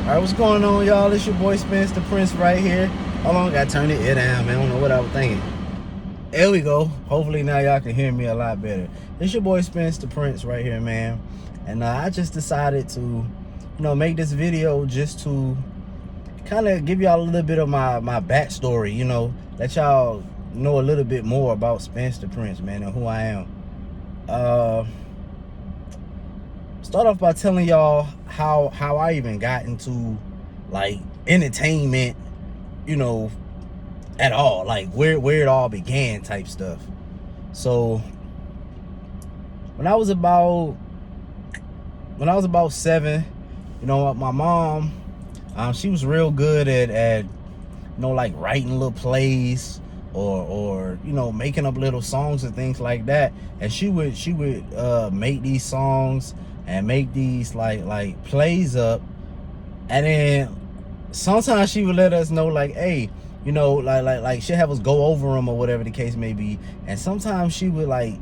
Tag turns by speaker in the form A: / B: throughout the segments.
A: Alright, what's going on, y'all? It's your boy Spinz Da Prince right here. Hold on, gotta turn it down, man. I don't know what I was thinking. There we go. Hopefully now y'all can hear me a lot better. It's your boy Spinz Da Prince right here, man. And I just decided to, make this video just to kind of give y'all a little bit of my backstory, let y'all know a little bit more about Spinz Da Prince, man, and who I am. Start off by telling y'all how I even got into like entertainment, at all, like where it all began type stuff. So when I was about 7, my mom, she was real good at like writing little plays or making up little songs and things like that. And she would make these songs and make these like plays up, and then sometimes she would let us know like, hey, like she'll have us go over them or whatever the case may be. And sometimes she would like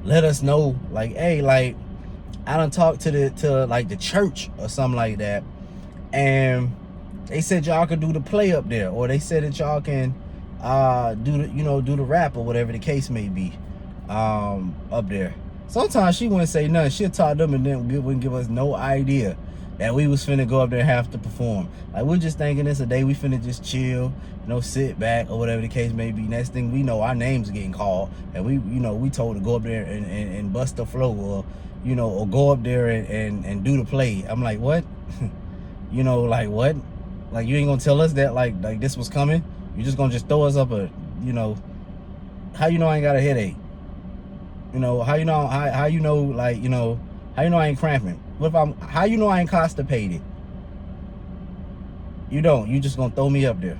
A: let us know like, hey, like I done talked to the church or something like that, and they said y'all could do the play up there, or they said that y'all can do the rap or whatever the case may be up there. Sometimes she wouldn't say nothing. She'll talk them and then wouldn't give us no idea that we was finna go up there and have to perform. Like, we're just thinking it's a day we finna just chill, sit back or whatever the case may be. Next thing we know, our names are getting called, and we told to go up there and bust the flow, or or go up there and do the play. I'm like, what? Like what? Like, you ain't gonna tell us that like this was coming? You just gonna throw us up a, how I ain't got a headache? How how I ain't cramping? How I ain't constipated? You don't. You just gonna throw me up there.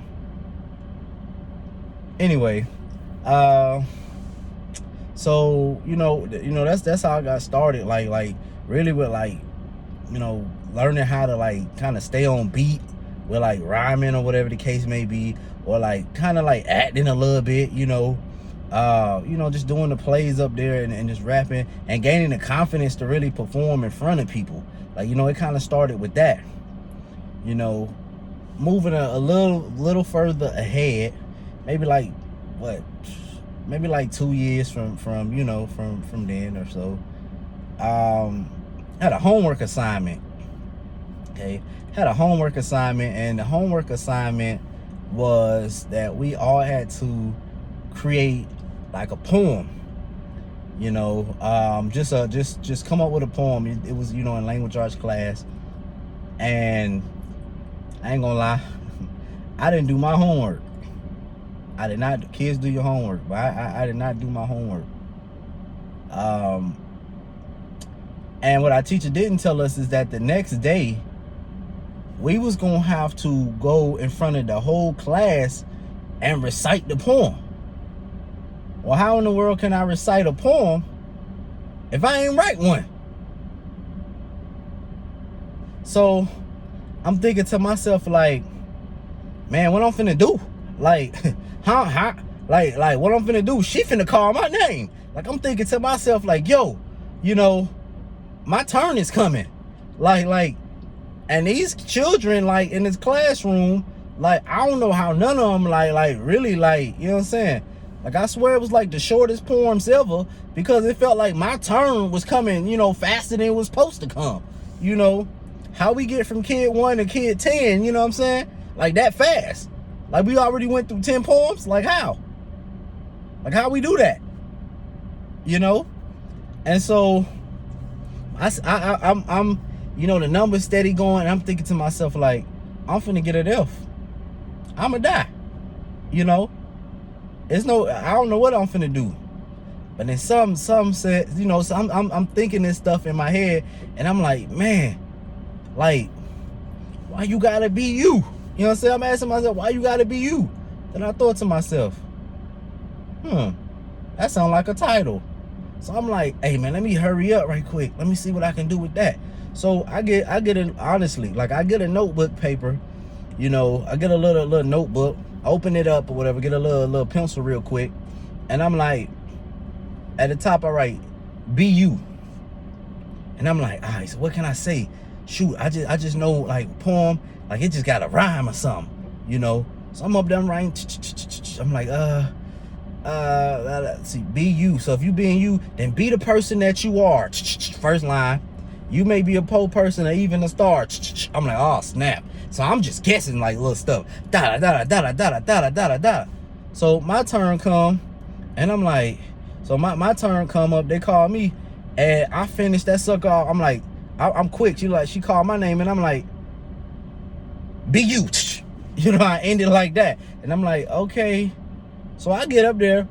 A: Anyway, so that's how I got started. Like really with learning how to like kind of stay on beat with like rhyming or whatever the case may be, or like kind of like acting a little bit, just doing the plays up there and just rapping and gaining the confidence to really perform in front of people. Like, it kind of started with that. Moving a little further ahead, maybe like 2 years from then or so. Had a homework assignment. Okay, had a homework assignment, and the homework assignment was that we all had to create like a poem, just come up with a poem. It was in language arts class, and I ain't gonna lie, I didn't do my homework. I did not. Kids, do your homework, but I did not do my homework. And what our teacher didn't tell us is that the next day we was gonna have to go in front of the whole class and recite the poem. Well, how in the world can I recite a poem if I ain't write one? So I'm thinking to myself like, man, what I'm finna do? Like, like what I'm finna do? She finna call my name. Like, I'm thinking to myself like, yo, my turn is coming. Like, and these children like in this classroom, like, I don't know how none of them like really like, you know what I'm saying? Like, I swear it was like the shortest poems ever, because it felt like my turn was coming, faster than it was supposed to come. How we get from kid 1 to kid 10, you know what I'm saying? Like, that fast. Like, we already went through 10 poems? Like, how? Like, how we do that? And so I'm the numbers steady going, and I'm thinking to myself like, I'm finna get an F. I'ma die. It's no, I don't know what I'm finna do. But then some said, so I'm thinking this stuff in my head, and I'm like, man, like, why you gotta be you? You know what I'm saying? I'm asking myself, why you gotta be you? Then I thought to myself, that sounds like a title. So I'm like, hey man, let me hurry up right quick. Let me see what I can do with that. So I get honestly, like, I get a notebook paper, I get a little notebook, open it up or whatever, get a little pencil real quick, and I'm like, at the top I write, be you. And I'm like, all right, so what can I say? shoot, I just know like poem, like it just got a rhyme or something, you know. So I'm up there writing. I'm like, let's see, be you. So if you being you, then be the person that you are. First line, you may be a pole person or even a star. I'm like, oh snap. So I'm just guessing like little stuff. Da da da da da da da da da. So my turn come, and I'm like, so my turn come up. They call me, and I finished that sucker off. I'm like, I'm quick. She called my name, and I'm like, be you. You know, I ended like that, and I'm like, okay. So I get up there,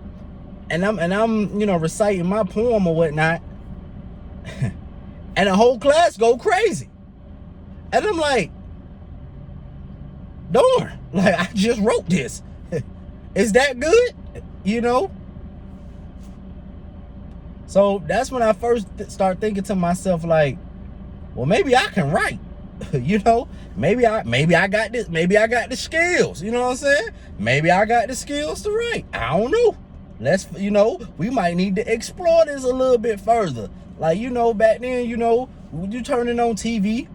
A: and I'm you know, reciting my poem or whatnot, and the whole class go crazy, and I'm like, darn, like I just wrote this. Is that good? You know? So that's when I first start thinking to myself, like, well, maybe I can write. You know, maybe I got this, maybe I got the skills, you know what I'm saying? Maybe I got the skills to write. I don't know. Let's, you know, we might need to explore this a little bit further. Like, you know, back then, you know, when you turning on TV,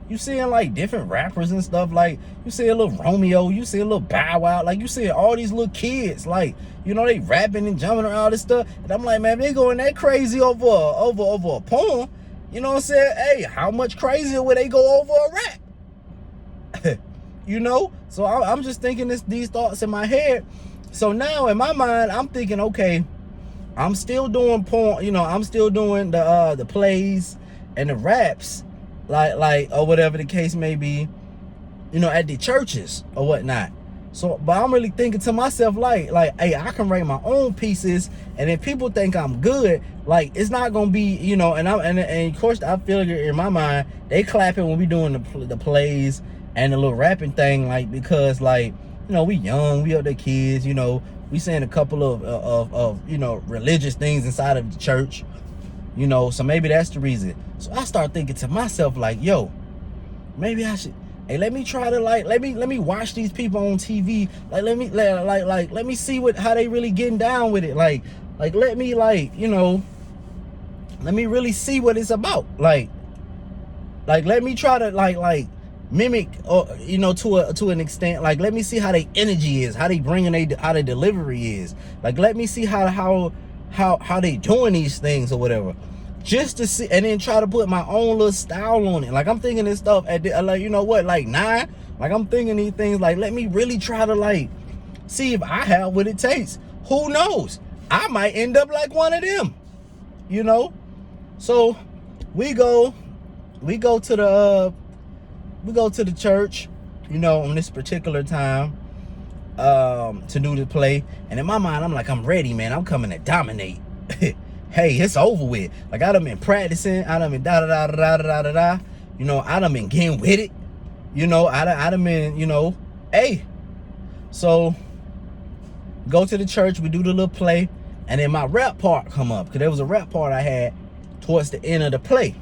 A: you seeing like different rappers and stuff. Like you see a little Romeo, you see a little Bow Wow, like you see all these little kids, like, you know, they rapping and jumping around all this stuff. And I'm like, man, they going that crazy over a poem. You know what I'm saying? Hey, how much crazier would they go over a rap? You know? So I'm just thinking these thoughts in my head. So now in my mind, I'm thinking, okay, I'm still doing poem, you know, I'm still doing the plays and the raps, like or whatever the case may be, you know, at the churches or whatnot. So, but I'm really thinking to myself, like, hey, I can write my own pieces, and if people think I'm good, like, it's not gonna be, you know, and of course I feel in my mind they clapping when we doing the plays and the little rapping thing, like, because, like, you know, we young, we up there kids, you know, we saying a couple of you know, religious things inside of the church, you know, so maybe that's the reason. So I start thinking to myself, like, yo, maybe I should. Hey, let me try to, like, let me watch these people on TV. Like, let me see how they really getting down with it. Like let me, like, you know, let me really see what it's about. Like let me try to like mimic, or, you know, to an extent. Like, let me see how their energy is, how they bringing how their delivery is. Like, let me see how they doing these things or whatever. Just to see, and then try to put my own little style on it. Like, I'm thinking this stuff at like, you know what, like 9, like I'm thinking these things, like, let me really try to, like, see if I have what it takes. Who knows? I might end up like one of them, you know? So we go to the church, you know, on this particular time, to do the play. And in my mind, I'm like, I'm ready, man. I'm coming to dominate. Hey, it's over with. Like, I done been practicing. I done been da-da-da-da-da-da-da-da. You know, I done been getting with it. You know, I done been, you know, hey. So, go to the church. We do the little play. And then my rap part come up. Because there was a rap part I had towards the end of the play.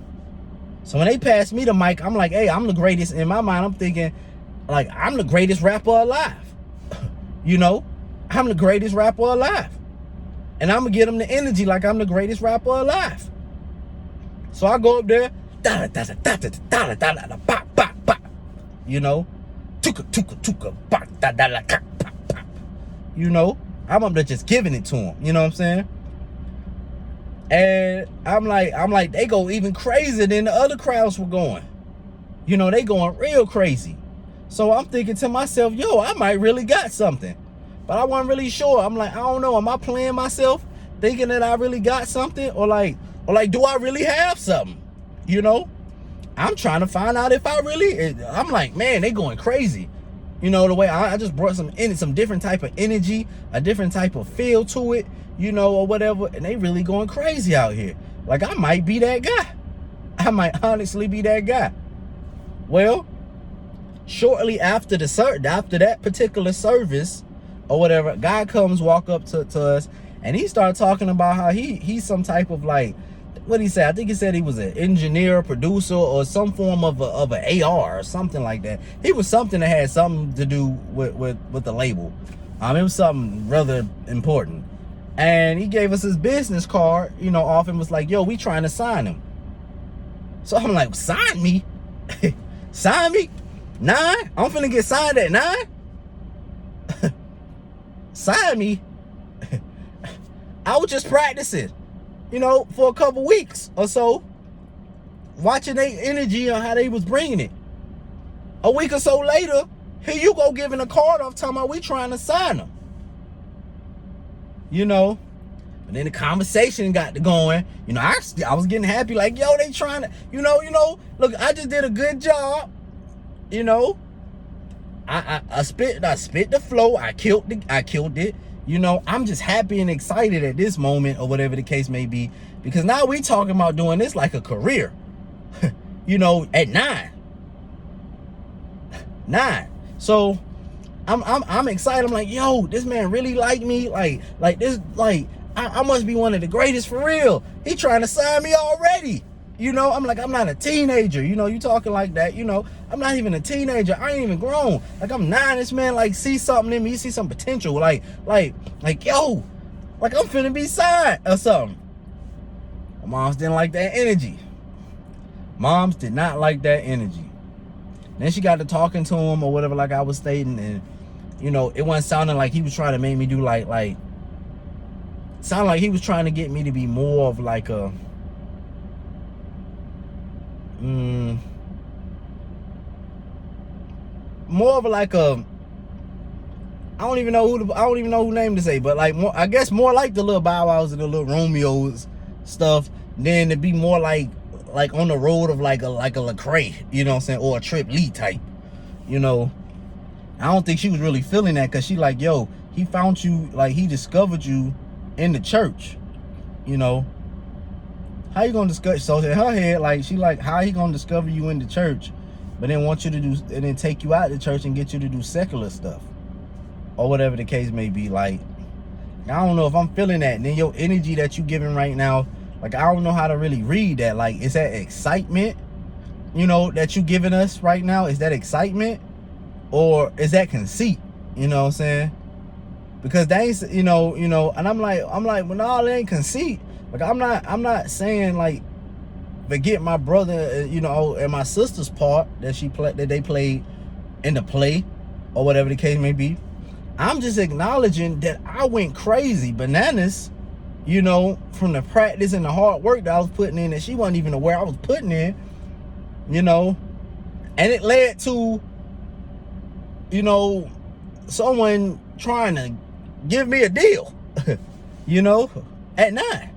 A: So, when they passed me the mic, I'm like, hey, I'm the greatest. In my mind, I'm thinking, like, I'm the greatest rapper alive. You know? I'm the greatest rapper alive. And I'm going to get them the energy like I'm the greatest rapper alive. So I go up there, you know, you know, I'm up there just giving it to them, you know what I'm saying? And I'm like, they go even crazier than the other crowds were going. You know, they going real crazy. So I'm thinking to myself, yo, I might really got something. But I wasn't really sure. I'm like, I don't know. Am I playing myself, thinking that I really got something? Or like, do I really have something? You know? I'm trying to find out if I really, I'm like, man, they going crazy. You know, the way I just brought some different type of energy, a different type of feel to it, you know, or whatever. And they really going crazy out here. Like, I might be that guy. I might honestly be that guy. Well, shortly after that particular service, or whatever, guy comes walk up to us, and he started talking about how he's some type of, like, what he said, I think he said he was an engineer, producer, or some form of a AR or something like that. He was something that had something to do with the label. It was something rather important. And he gave us his business card, you know, off, and was like, yo, we trying to sign him. So I'm like, sign me? Sign me? 9? I'm finna get signed at 9? Sign me? I was just practicing, you know, for a couple weeks or so, watching their energy on how they was bringing it. A week or so later, here you go giving a card off talking about we trying to sign them. You know, and then the conversation got to going. You know, I was getting happy, like, yo, they trying to, you know, look, I just did a good job. You know, I spit the flow. I killed it. You know, I'm just happy and excited at this moment, or whatever the case may be, because now we talking about doing this like a career. You know, at 9. So I'm excited. I'm like, yo, this man really like me. Like this, like I must be one of the greatest for real. He trying to sign me already. You know, I'm like, I'm not a teenager. You know, you talking like that. You know, I'm not even a teenager. I ain't even grown. Like, I'm 9. This man, like, see something in me. He see some potential. Like, yo, like, I'm finna be signed or something. My moms didn't like that energy. Moms did not like that energy. Then she got to talking to him or whatever, like I was stating, and, you know, it wasn't sounding like he was trying to make me do, like, sounded like he was trying to get me to be more of, like, a, more of like a, I don't even know who name to say, but like more, I guess more like the little Bow Wows and the little Romeos stuff, than to be more like on the road of like a Lecrae, you know what I'm saying, or a Trip Lee type. You know, I don't think she was really feeling that, because she like, yo, he found you, like he discovered you in the church. You know, how you gonna discover? So in her head, like, she like, how he gonna discover you in the church, but then want you to do, and then take you out of the church and get you to do secular stuff, or whatever the case may be. Like, I don't know if I'm feeling that. And then your energy that you giving right now, like, I don't know how to really read that. Like, is that excitement, you know, that you giving us right now? Is that excitement, or is that conceit? You know what I'm saying? Because they ain't, you know, and I'm like, well, no, it ain't conceit. Like, I'm not saying, like, forget my brother, you know, and my sister's part that they played in the play, or whatever the case may be. I'm just acknowledging that I went crazy bananas, you know, from the practice and the hard work that I was putting in, that she wasn't even aware I was putting in, you know, and it led to, you know, someone trying to give me a deal, you know, at 9.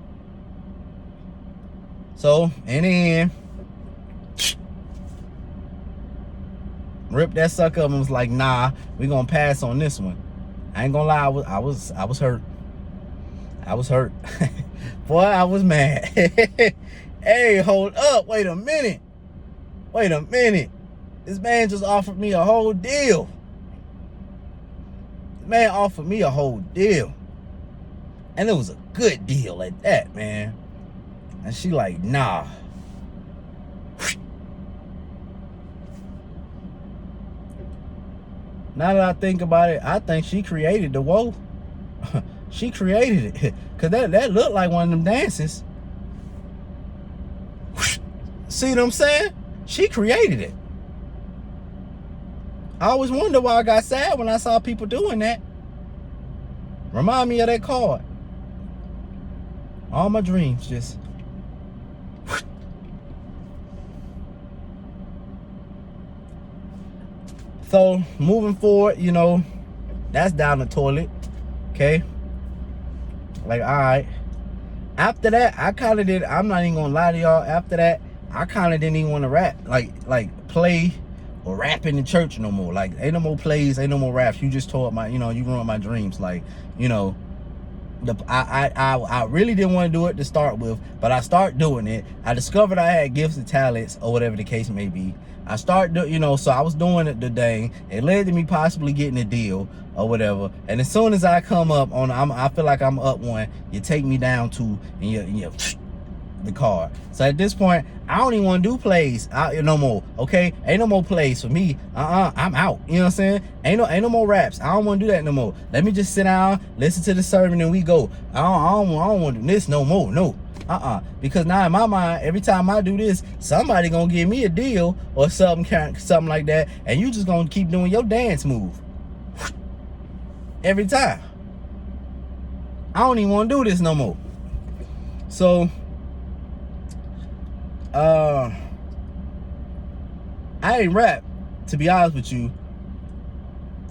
A: So, and then ripped that sucker up and was like, nah, we gonna pass on this one. I ain't gonna lie, I was hurt. I was hurt. Boy, I was mad. Hey, hold up, wait a minute. This man just offered me a whole deal. Man offered me a whole deal. And it was a good deal at that, man. And she like, nah. Now that I think about it, I think she created the woe. She created it. Cause that looked like one of them dances. See what I'm saying? She created it. I always wonder why I got sad when I saw people doing that. Remind me of that card. All my dreams just... So, moving forward, you know, that's down the toilet, okay? Like, all right. After that, I kind of did, I'm not even gonna lie to y'all, after that, I kind of didn't even want to rap, like play or rap in the church no more. Like, ain't no more plays, ain't no more raps. You just tore up you ruined my dreams. Like, you know, I really didn't want to do it to start with, but I started doing it. I discovered I had gifts and talents, or whatever the case may be. I started, you know, so I was doing it today. It led to me possibly getting a deal or whatever. And as soon as I come up on, I feel like I'm up one, you take me down two, and you the card. So at this point, I don't even want to do plays no more. Okay, ain't no more plays for me. I'm out. You know what I'm saying? Ain't no more raps. I don't want to do that no more. Let me just sit down, listen to the sermon, and we go. I don't want to do this no more. No, Because now in my mind, every time I do this, somebody gonna give me a deal or something like that, and you just gonna keep doing your dance move every time. I don't even want to do this no more. So I ain't rap, to be honest with you,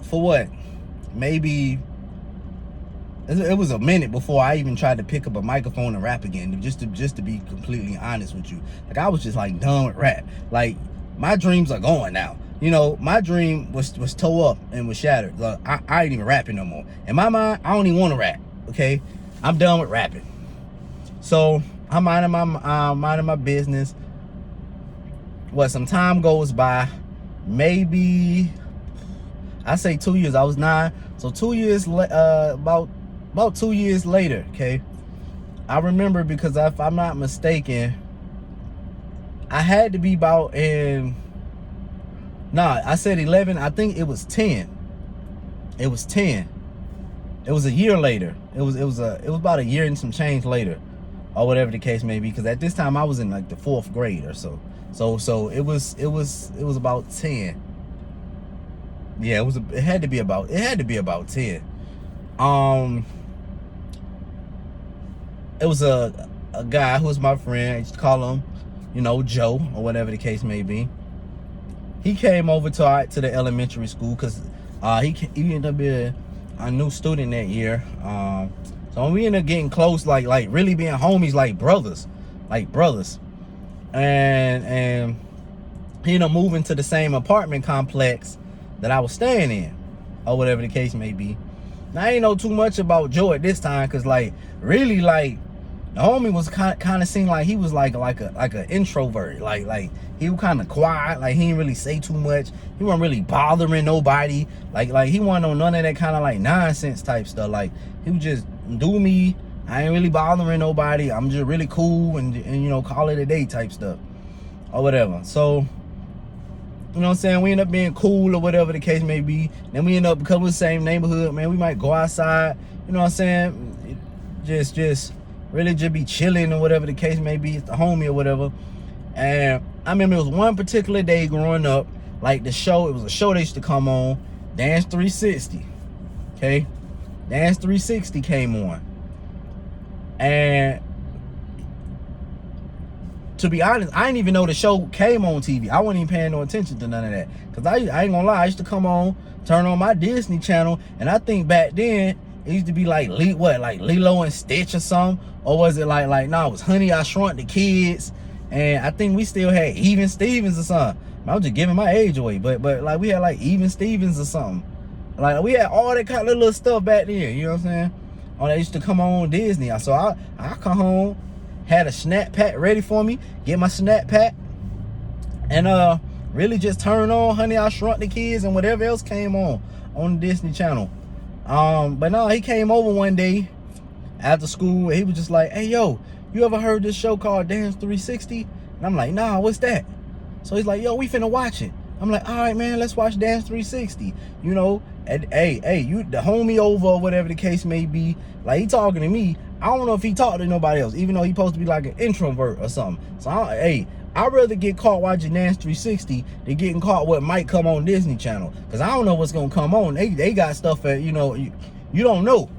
A: for what? Maybe it was a minute before I even tried to pick up a microphone and rap again, just to be completely honest with you. Like, I was just like done with rap. Like, my dreams are gone now. You know, my dream was tore up and was shattered. Like, I ain't even rapping no more. In my mind, I don't even want to rap. Okay, I'm done with rapping. So I'm minding my business. Some time goes by, maybe I say 2 years. I was 9, so 2 years about 2 years later. Okay, I remember, because if I'm not mistaken, I had to be about I said 11. I think it was 10. It was 10. It was a year later. It was about a year and some change later, or whatever the case may be. Because at this time I was in like the 4th grade or so. So it was about 10. Yeah, it had to be about 10. It was a guy who was my friend. I used to call him, Joe, or whatever the case may be. He came over to the elementary school because he ended up being a new student that year. So we ended up getting close, like really being homies, like brothers. And he ended up moving to the same apartment complex that I was staying in, or whatever the case may be. Now, I ain't know too much about Joe at this time, because really the homie was kind of seemed like he was like an introvert. Like he was kind of quiet. Like, he didn't really say too much. He wasn't really bothering nobody. Like he wasn't on none of that kind of like nonsense type stuff. Like, he would just do me. I ain't really bothering nobody. I'm just really cool and call it a day type stuff or whatever. So, you know what I'm saying, we end up being cool or whatever the case may be. Then we end up, because we're the same neighborhood, man, we might go outside, you know what I'm saying, just really just be chilling or whatever the case may be. It's the homie or whatever. And I remember it was one particular day growing up, like it was a show that used to come on, Dance 360. Okay, Dance 360 came on. And to be honest, I didn't even know the show came on TV. I wasn't even paying no attention to none of that. Because I ain't gonna lie, I used to come on, turn on my Disney Channel, and I think back then, it used to be like Lilo and Stitch or something. Or was it it was Honey, I Shrunk the Kids. And I think we still had Even Stevens or something. I was just giving my age away. But like we had Even Stevens or something. Like, we had all that kind of little stuff back then, you know what I'm saying? Oh, that used to come on Disney. So I come home, had a snack pack ready for me, get my snack pack, and really just turn on Honey, I Shrunk the Kids and whatever else came on the Disney Channel. But no, he came over one day after school, and he was just like, "Hey, yo, you ever heard this show called Dance 360? And I'm like, "Nah, what's that?" So he's like, "Yo, we finna watch it." I'm like, "All right, man, let's watch Dance 360. And hey, you the homie over or whatever the case may be. Like, he talking to me. I don't know if he talked to nobody else, even though he supposed to be like an introvert or something. So I'd rather get caught watching Dance 360 than getting caught what might come on Disney Channel, because I don't know what's gonna come on. They got stuff that you don't know.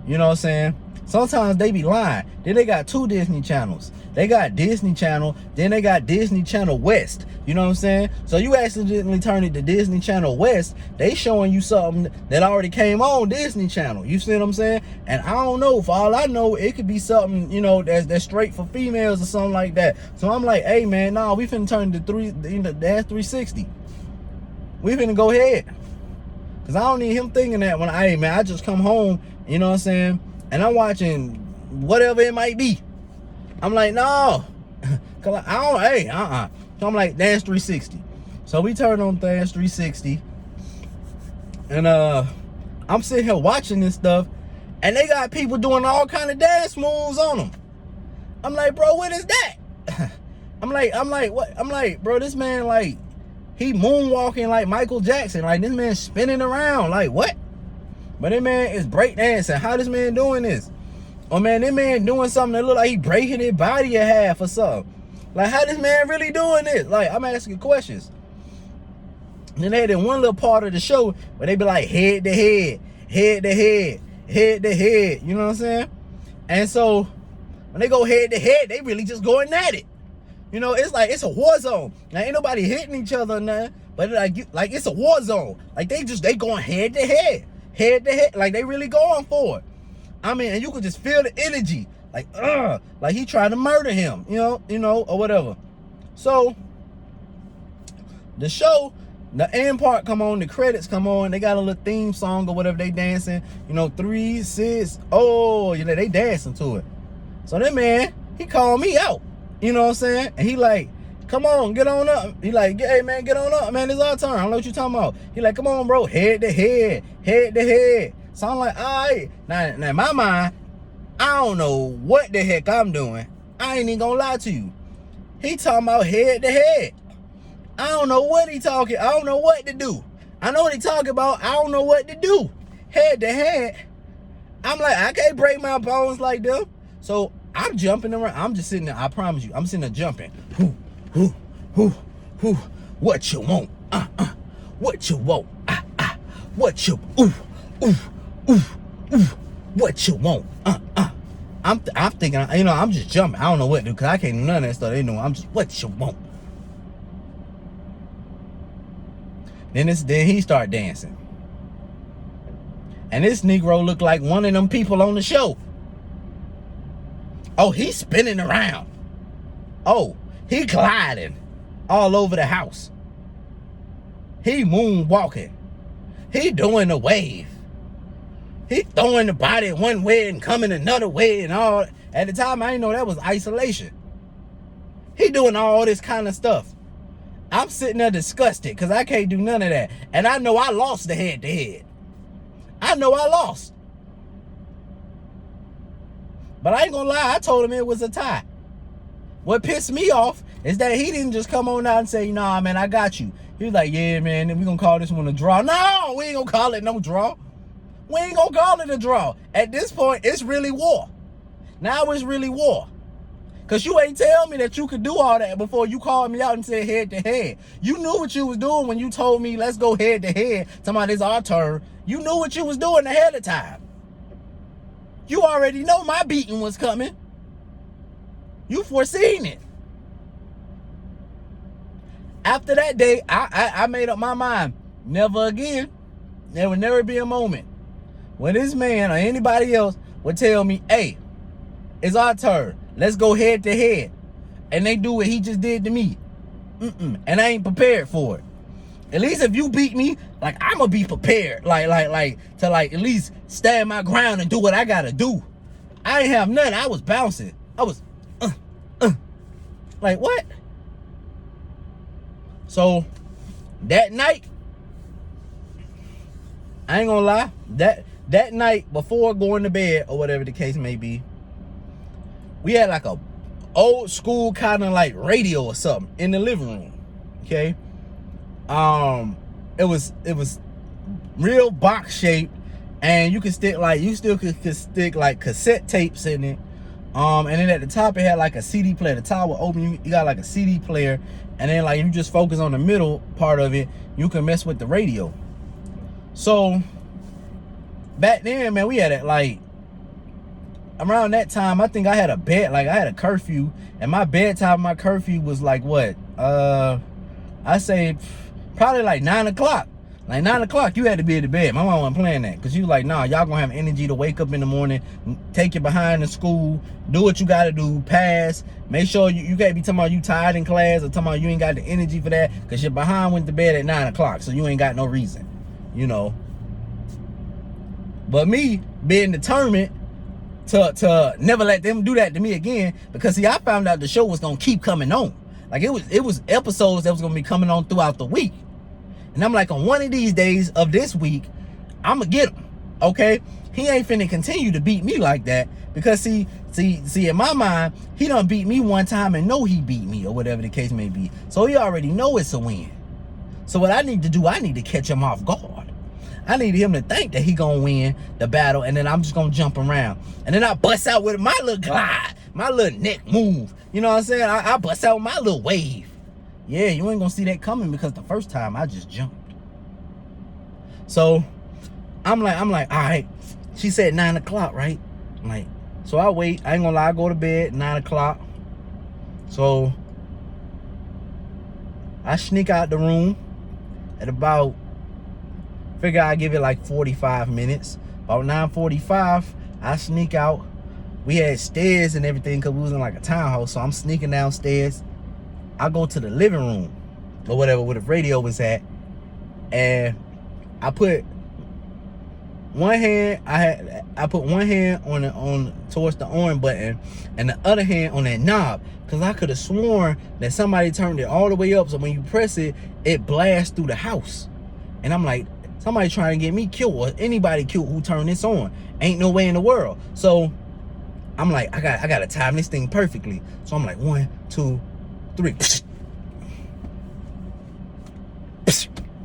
A: You know what I'm saying? Sometimes they be lying. Then they got 2 Disney channels. They got Disney Channel, then they got Disney Channel West. You know what I'm saying? So you accidentally turn it to Disney Channel West, they showing you something that already came on Disney Channel. You see what I'm saying? And I don't know. For all I know, it could be something, that's straight for females or something like that. So I'm like, hey man, nah, we finna turn to Dance 360. We finna go ahead. Cause I don't need him thinking that when I just come home, you know what I'm saying? And I'm watching whatever it might be. I'm like, no. Cause So I'm like, Dance 360. So we turn on Dance 360. And I'm sitting here watching this stuff. And they got people doing all kind of dance moves on them. I'm like, bro, what is that? I'm like, what? I'm like, bro, this man, like, he moonwalking like Michael Jackson. Like, this man spinning around. Like, what? But that man is breakdancing. How this man doing this? Or man, that man doing something that look like he breaking his body in half or something. Like, how this man really doing this? Like, I'm asking questions. And then they had one little part of the show where they be like head to head, head to head, head to head. You know what I'm saying? And so when they go head to head, they really just going at it. You know, it's like it's a war zone. Now ain't nobody hitting each other or nothing, but like it's a war zone. Like they going head to head, head to head. Like they really going for it. I mean, and you could just feel the energy, like he trying to murder him, you know, or whatever. So the show, the end part come on, the credits come on, they got a little theme song or whatever they dancing, 3, 6, oh, they dancing to it. So that man, he called me out, you know what I'm saying? And he like, come on, get on up. He like, hey man, get on up, man, it's our turn. I don't know what you talking about. He like, come on, bro, head to head, head to head. So I'm like, all right. Now in my mind, I don't know what the heck I'm doing. I ain't even gonna lie to you. He talking about head to head. I don't know what he talking. I don't know what to do. I know what he talking about. I don't know what to do. Head to head. I'm like, I can't break my bones like them. So I'm jumping around. I'm just sitting there. I promise you, I'm sitting there jumping. Who. What you want? What you want? What you? Ooh. What you want? I'm thinking, I'm just jumping. I don't know what to do because I can't do none of that stuff. They know I'm just, what you want? Then he start dancing. And this Negro looked like one of them people on the show. Oh, he's spinning around. Oh, he gliding all over the house. He moonwalking. He doing the wave. He throwing the body one way and coming another way and all. At the time, I didn't know that was isolation. He doing all this kind of stuff. I'm sitting there disgusted because I can't do none of that. And I know I lost the head to head. I know I lost. But I ain't gonna lie, I told him it was a tie. What pissed me off is that he didn't just come on out and say, nah, man, I got you. He was like, yeah, man, we gonna call this one a draw. No, we ain't gonna call it no draw. We ain't gonna call it a draw. At this point, it's really war. Now it's really war. Because you ain't tell me that you could do all that before you called me out and said head to head. You knew what you was doing when you told me, let's go head to head. Talking about it's our turn. You knew what you was doing ahead of time. You already know my beating was coming. You foreseen it. After that day, I made up my mind. Never again. There would never be a moment when this man or anybody else would tell me, hey, it's our turn. Let's go head to head. And they do what he just did to me. And I ain't prepared for it. At least if you beat me, like, I'm going to be prepared. Like to at least stand my ground and do what I got to do. I ain't have nothing. I was bouncing. I was, like, what? So, that night, I ain't gonna lie, that night before going to bed, or whatever the case may be, we had like a old school kind of like radio or something in the living room. Okay. It was real box shaped, and you could stick like, you still could stick like cassette tapes in it. And then at the top it had like a CD player. The top would open, you got like a CD player, and then like you just focus on the middle part of it, you can mess with the radio. So back then, man, we had it like around that time. I think I had a curfew, and my bedtime, my curfew was like what? I say probably like 9 o'clock. Like 9 o'clock, you had to be at the bed. My mom wasn't playing that because she was like, nah, y'all gonna have energy to wake up in the morning, take you behind to school, do what you gotta do, pass. Make sure you can't be talking about you tired in class or talking about you ain't got the energy for that because your behind went to bed at 9 o'clock, so you ain't got no reason, you know. But me being determined to never let them do that to me again, because see, I found out the show was gonna keep coming on. Like it was episodes that was gonna be coming on throughout the week. And I'm like, on one of these days of this week, I'ma get him. Okay? He ain't finna continue to beat me like that. Because see, in my mind, he done beat me one time and know he beat me, or whatever the case may be. So he already know it's a win. So what I need to do, I need to catch him off guard. I needed him to think that he gonna win the battle, and then I'm just gonna jump around. And then I bust out with my little glide, my little neck move. You know what I'm saying? I bust out with my little wave. Yeah, you ain't gonna see that coming because the first time I just jumped. So I'm like, all right. She said 9 o'clock, right? I'm like, so I wait. I ain't gonna lie, I go to bed 9 o'clock. So I sneak out the room at about, figure I give it like 45 minutes. About 9:45, I sneak out. We had stairs and everything because we was in like a townhouse. So I'm sneaking downstairs. I go to the living room or whatever where the radio was at, and I put one hand. I put one hand on towards the on button, and the other hand on that knob, because I could have sworn that somebody turned it all the way up. So when you press it, it blasts through the house, and I'm like, somebody trying to get me killed or anybody killed who turned this on. Ain't no way in the world. So I'm like, I gotta time this thing perfectly. So I'm like, 1, 2, 3.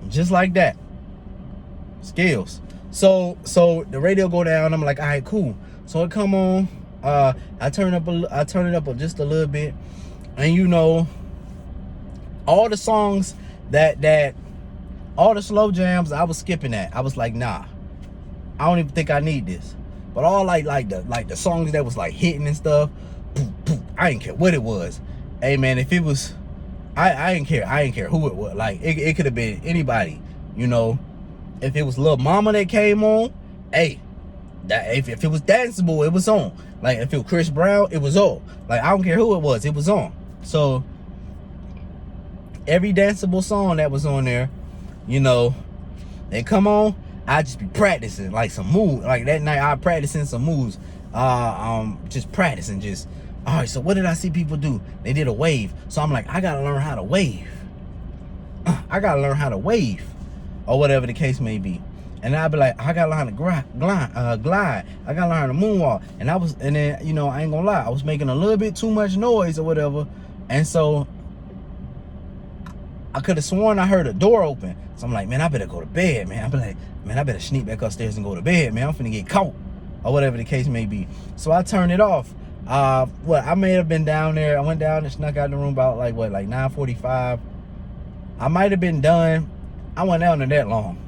A: Just like that. Skills. So the radio go down. I'm like, all right, cool. So it come on. I turn it up just a little bit, and you know, all the songs that all the slow jams, I was skipping that. I was like, nah, I don't even think I need this. But all like the songs that was like hitting and stuff, I didn't care what it was. Hey man, if it was, I didn't care. I didn't care who it was. Like it could have been anybody, you know. If it was Lil Mama that came on, hey, that if it was danceable, it was on. Like if it was Chris Brown, it was on. Like I don't care who it was on. So every danceable song that was on there, you know, they come on, I just be practicing like some moves. Like that night I practicing some moves. Just practicing, just all right, so what did I see people do? They did a wave. So I'm like, I gotta learn how to wave. I gotta learn how to wave. Or whatever the case may be. And I'd be like, I gotta learn how to glide. I gotta learn how to moonwalk. And then, you know, I ain't gonna lie, I was making a little bit too much noise or whatever. And so I could have sworn I heard a door open. So I'm like, man, I better go to bed, man. I be like, man, I better sneak back upstairs and go to bed, man. I'm finna get caught. Or whatever the case may be. So I turned it off. I may have been down there. I went down and snuck out the room about like 9:45. I might have been done. I wasn't down there that long.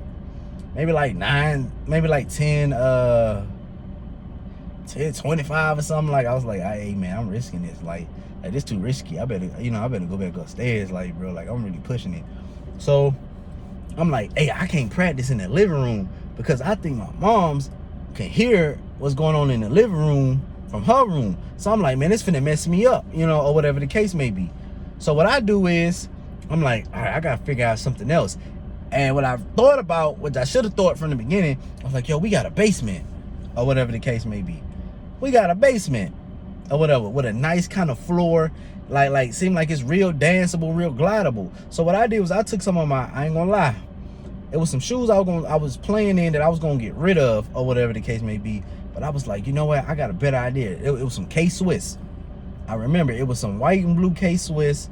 A: Maybe like 9, maybe like 10:25 or something. Like I was like, hey man, I'm risking this. Like this too risky. I better go back upstairs. Like bro, like I'm really pushing it. So I'm like, hey, I can't practice in the living room because I think my mom's can hear what's going on in the living room from her room. So I'm like, man, it's finna mess me up, you know, or whatever the case may be. So what I do is, I'm like, all right, I gotta figure out something else. And what I thought about, which I should have thought from the beginning, I was like, yo, we got a basement, or whatever the case may be. We got a basement, or whatever, with a nice kind of floor, like seemed like it's real danceable, real glidable. So what I did was I took some of my, I ain't gonna lie, it was some shoes I was playing in that I was gonna get rid of, or whatever the case may be. But I was like, you know what? I got a better idea. It was some K-Swiss. I remember it was some white and blue K-Swiss,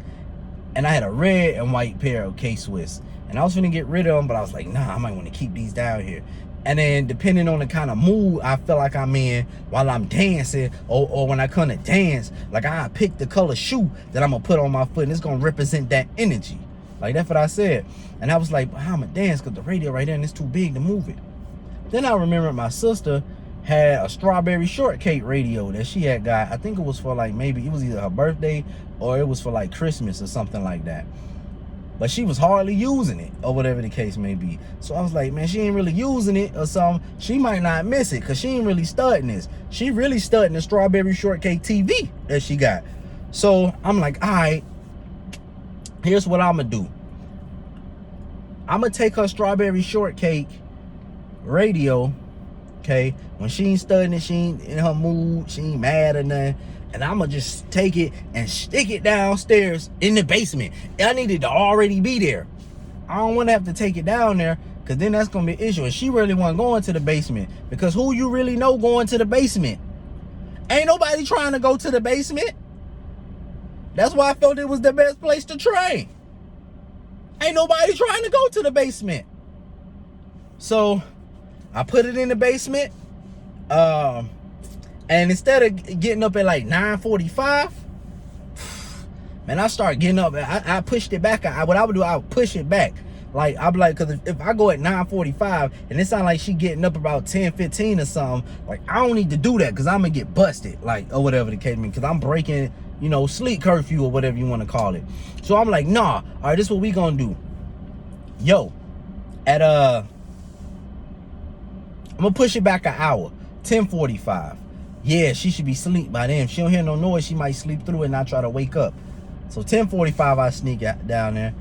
A: and I had a red and white pair of K-Swiss. And I was gonna get rid of them, but I was like, nah, I might want to keep these down here. And then depending on the kind of mood I feel like I'm in while I'm dancing, or when I come to dance, like I pick the color shoe that I'm gonna put on my foot, and it's gonna represent that energy. Like that's what I said. And I was like, how I'm gonna dance, because the radio right there and it's too big to move it. Then I remember my sister had a strawberry shortcake radio that she had got. I think it was for like, maybe it was either her birthday or it was for like Christmas or something like that. But she was hardly using it, or whatever the case may be. So I was like, man, she ain't really using it or something. She might not miss it because she ain't really studying this. She really studying the strawberry shortcake TV that she got. So I'm like, all right, here's what I'm gonna do. I'm gonna take her strawberry shortcake radio, okay? When she ain't studying it, she ain't in her mood, she ain't mad or nothing. And I'm gonna just take it and stick it downstairs in the basement. I needed to already be there. I don't want to have to take it down there, because then that's gonna be an issue. And she really wasn't going to the basement, because who you really know going to the basement? Ain't nobody trying to go to the basement. That's why I felt it was the best place to train. Ain't nobody trying to go to the basement. So I put it in the basement. And instead of getting up at like 9:45, man, I start getting up. I pushed it back. What I would do, I would push it back. Like, I'd be like, because if I go at 9:45 and it sounds like she getting up about 10:15 or something, like, I don't need to do that because I'm going to get busted, like, or whatever the case may be, because I'm breaking, you know, sleep curfew or whatever you want to call it. So I'm like, nah, all right, this is what we going to do. Yo, at, I'm going to push it back an hour, 10:45. Yeah, she should be asleep by then. If she don't hear no noise, she might sleep through it and not try to wake up. So 10:45, I sneak down there.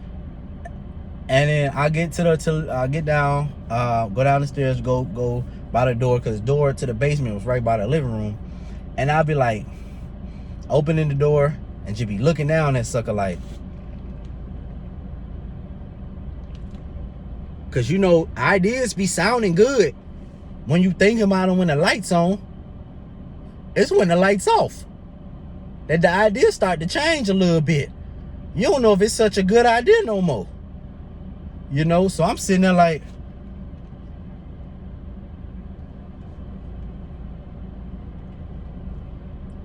A: And then I get get down, go down the stairs, go by the door, because the door to the basement was right by the living room. And I'll be like, opening the door, and she'll be looking down at sucker like, because you know, ideas be sounding good when you think about them when the light's on. It's when the light's off that the ideas start to change a little bit. You don't know if it's such a good idea no more. You know, so I'm sitting there like,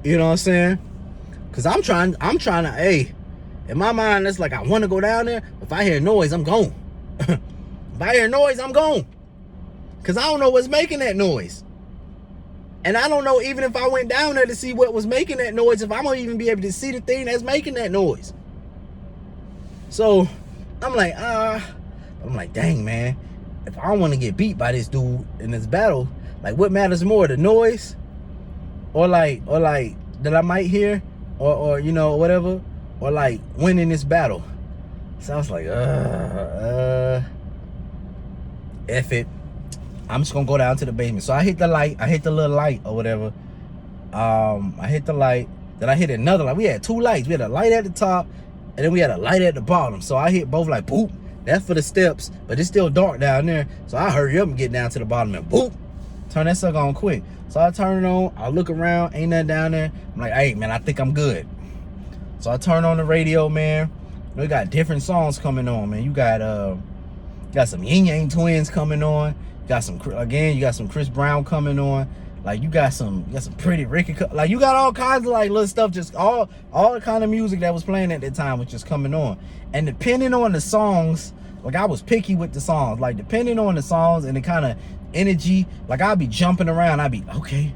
A: you know what I'm saying? Because I'm trying to, hey, in my mind, it's like I want to go down there. If I hear noise, I'm gone. If I hear noise, I'm gone. Because I don't know what's making that noise. And I don't know, even if I went down there to see what was making that noise, if I'm going to even be able to see the thing that's making that noise. So I'm like, dang, man, if I don't want to get beat by this dude in this battle, like, what matters more, the noise or like that I might hear or you know, whatever, or like winning this battle? So I was like, F it. I'm just gonna go down to the basement. So I hit the light, I hit the little light or whatever. I hit the light, then I hit another light. We had two lights. We had a light at the top, and then we had a light at the bottom. So I hit both, like, boop. That's for the steps, but it's still dark down there. So I hurry up and get down to the bottom and boop, turn that sucker on quick. So I turn it on, I look around, ain't nothing down there. I'm like, hey, man, I think I'm good. So I turn on the radio, man. We got different songs coming on, man. You got some Yin Yang Twins coming on. You got some Chris Brown coming on. Like, you got some Pretty Ricky. Like, you got all kinds of, like, little stuff, just all the kind of music that was playing at that time was just coming on. And depending on the songs, like, I was picky with the songs. Like, depending on the songs and the kind of energy, like, I'd be jumping around. I'd be, okay.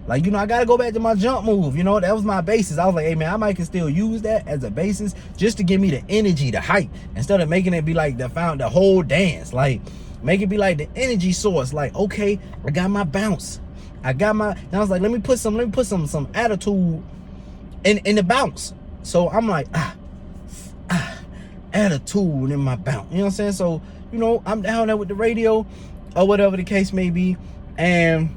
A: Like, you know, I got to go back to my jump move. You know, that was my basis. I was like, hey, man, I might can still use that as a basis just to give me the energy, the hype, instead of making it be like the whole dance. Like, make it be like the energy source. Like, okay, I got my bounce. And I was like, let me put some attitude in the bounce. So I'm like, attitude in my bounce. You know what I'm saying? So, you know, I'm down there with the radio or whatever the case may be. And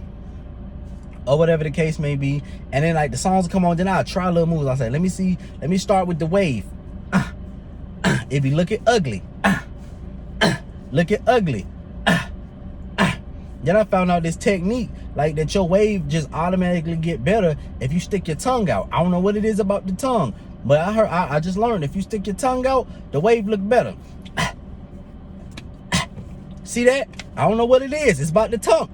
A: then, like, the songs come on, then I'll try little moves. I say, let me start with the wave. It be looking ugly. Looking ugly. Then I found out this technique, like, that your wave just automatically get better if you stick your tongue out. I don't know what it is about the tongue, but I just learned if you stick your tongue out, the wave look better. See that? I don't know what it is. It's about the tongue.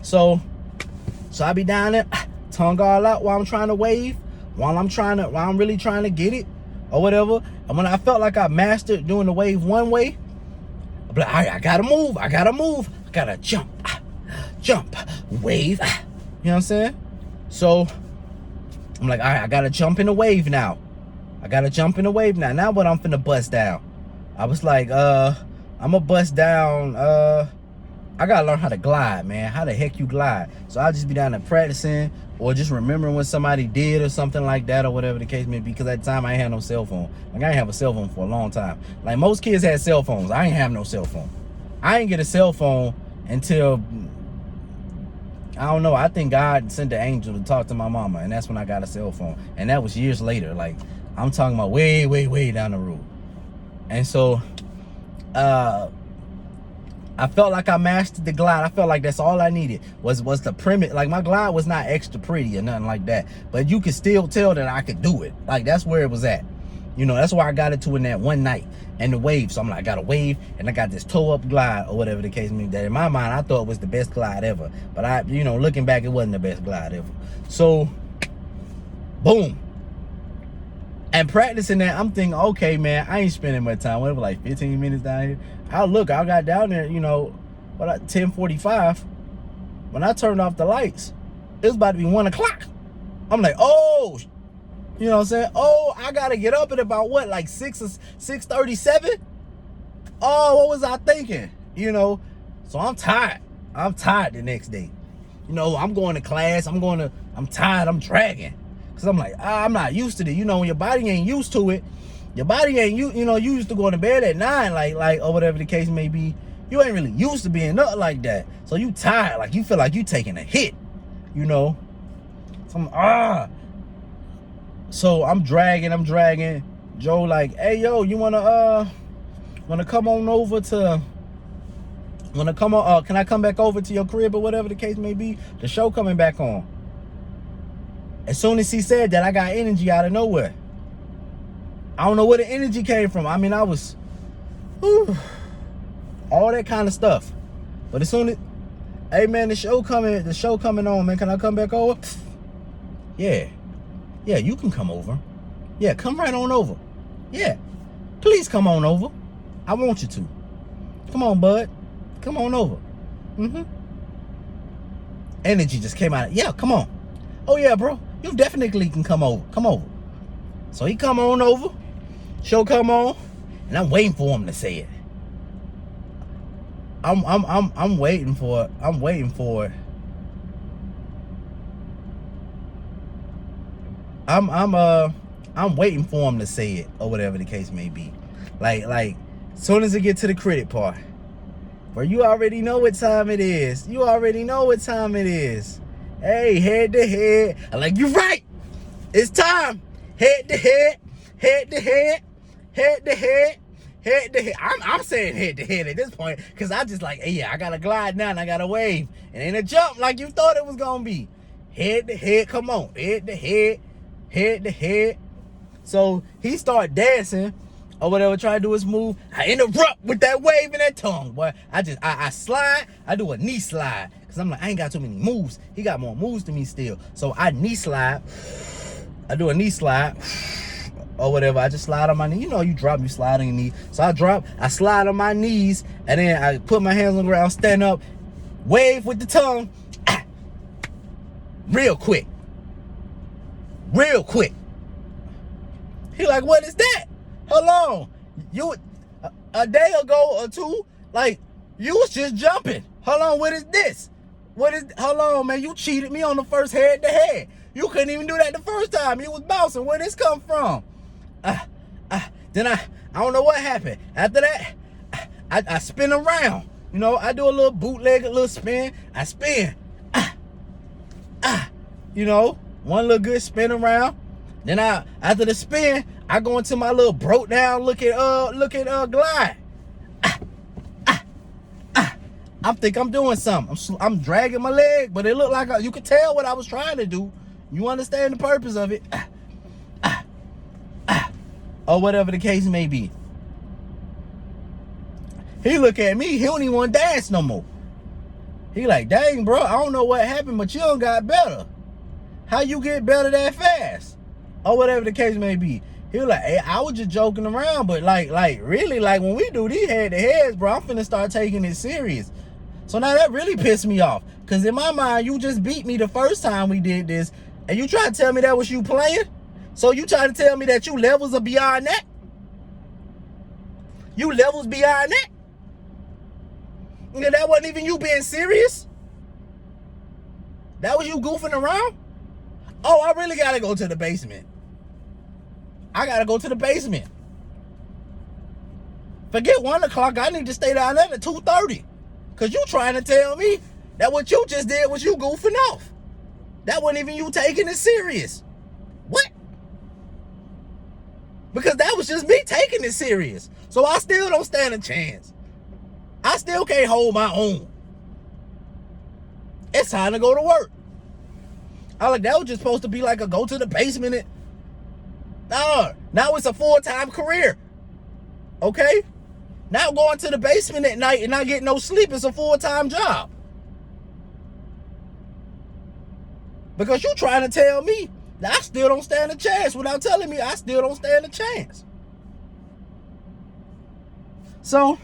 A: So I be down there, tongue all out while I'm trying to wave, while I'm really trying to get it or whatever. And when I felt like I mastered doing the wave one way, I'm like, all right, I gotta move, I gotta jump, wave. You know what I'm saying? So I'm like, all right, I gotta jump in the wave now. Now what I'm finna bust down? I was like, I'm gonna bust down, I gotta learn how to glide, man. How the heck you glide? So I'll just be down there practicing or just remembering what somebody did or something like that or whatever the case may be, because at the time I ain't had no cell phone. Like, I ain't have a cell phone for a long time. Like, most kids had cell phones. I ain't have no cell phone. I ain't get a cell phone until, I don't know, I think God sent an angel to talk to my mama, and that's when I got a cell phone. And that was years later. Like, I'm talking about way, way, way down the road. And so, I felt like I mastered the glide. I felt like that's all I needed was the premise. Like, my glide was not extra pretty or nothing like that, but you could still tell that I could do it. Like, that's where it was at. You know, that's why I got into it in that one night. And the wave. So I'm like, I got a wave and I got this toe up glide or whatever the case may be. That in my mind, I thought was the best glide ever. But I, you know, looking back, it wasn't the best glide ever. So, boom. And practicing that, I'm thinking, okay, man, I ain't spending much time. Whatever, like 15 minutes down here. I got down there, you know, 10:45. When I turned off the lights, it was about to be 1 o'clock. I'm like, oh, you know what I'm saying? Oh, I gotta get up at about what, like 6:37? Oh, what was I thinking? You know, so I'm tired. I'm tired the next day. You know, I'm going to class. I'm tired. I'm dragging. Cause I'm like, I'm not used to it. You know, when your body ain't used to it, your body ain't, you know, you used to go to bed at 9, like, or whatever the case may be. You ain't really used to being up like that. So you tired, like you feel like you taking a hit, you know? So I'm dragging. Joe like, hey yo, you wanna come on over to, can I come back over to your crib or whatever the case may be? The show coming back on. As soon as he said that, I got energy out of nowhere. I don't know where the energy came from. I mean, I was, all that kind of stuff. But as soon as, hey man, the show coming on, man. Can I come back over? Yeah, you can come over. Yeah, come right on over. Yeah, please come on over. I want you to. Come on, bud. Come on over. Energy just came out. Yeah, come on. Oh yeah, bro. You definitely can come over. Come over. So he come on over. Show come on, and I'm waiting for him to say it. I'm waiting for it. I'm waiting for it. I'm waiting for him to say it or whatever the case may be. Like soon as it get to the credit part, bro, you already know what time it is. You already know what time it is. Hey, head to head. I'm like, you're right. It's time. Head to head. Head to head. Head to head. Head to head. I'm saying head to head at this point because I just like, hey, yeah, I got to glide now and I got to wave. It ain't a jump like you thought it was going to be. Head to head. Come on. Head to head. Head to head. So he start dancing or whatever, try to do his move. I interrupt with that wave and that tongue. Boy, I slide. I do a knee slide. Because I'm like, I ain't got too many moves. He got more moves than me still. So I knee slide. I do a knee slide. Or whatever. I just slide on my knee. You know, you drop, you slide on your knee. So I slide on my knees. And then I put my hands on the ground, stand up, wave with the tongue. Real quick. Real quick. He like, what is that? Hold on. You, a day ago or two, like, you was just jumping. Hold on, what is this? Hold on, man, you cheated me on the first head to head. You couldn't even do that the first time. You was bouncing. Where this come from? Then I don't know what happened. After that, I spin around. You know, I do a little bootleg, a little spin. I spin. You know, one little good spin around. Then after the spin, I go into my little broke down looking glide. I think I'm doing something. I'm dragging my leg, but it looked like you could tell what I was trying to do. You understand the purpose of it. Or whatever the case may be. He look at me, he don't even want to dance no more. He like, dang, bro, I don't know what happened, but you done got better. How you get better that fast? Or whatever the case may be. He was like, hey, I was just joking around, but like really, like when we do these head-to-heads, bro, I'm finna start taking it serious. So now that really pissed me off. Because in my mind, you just beat me the first time we did this, and you try to tell me that was you playing? So you try to tell me that you levels are beyond that? You levels beyond that? And that wasn't even you being serious? That was you goofing around? Oh, I really gotta go to the basement. I gotta go to the basement. Forget 1 o'clock, I need to stay down there at 2:30. Cause you trying to tell me that what you just did was you goofing off. That wasn't even you taking it serious. What? Because that was just me taking it serious. So I still don't stand a chance. I still can't hold my own. It's time to go to work. I like, that was just supposed to be like a go to the basement. No, now it's a full-time career. Okay? Now going to the basement at night and not getting no sleep is a full-time job. Because you trying to tell me that I still don't stand a chance without telling me I still don't stand a chance. So,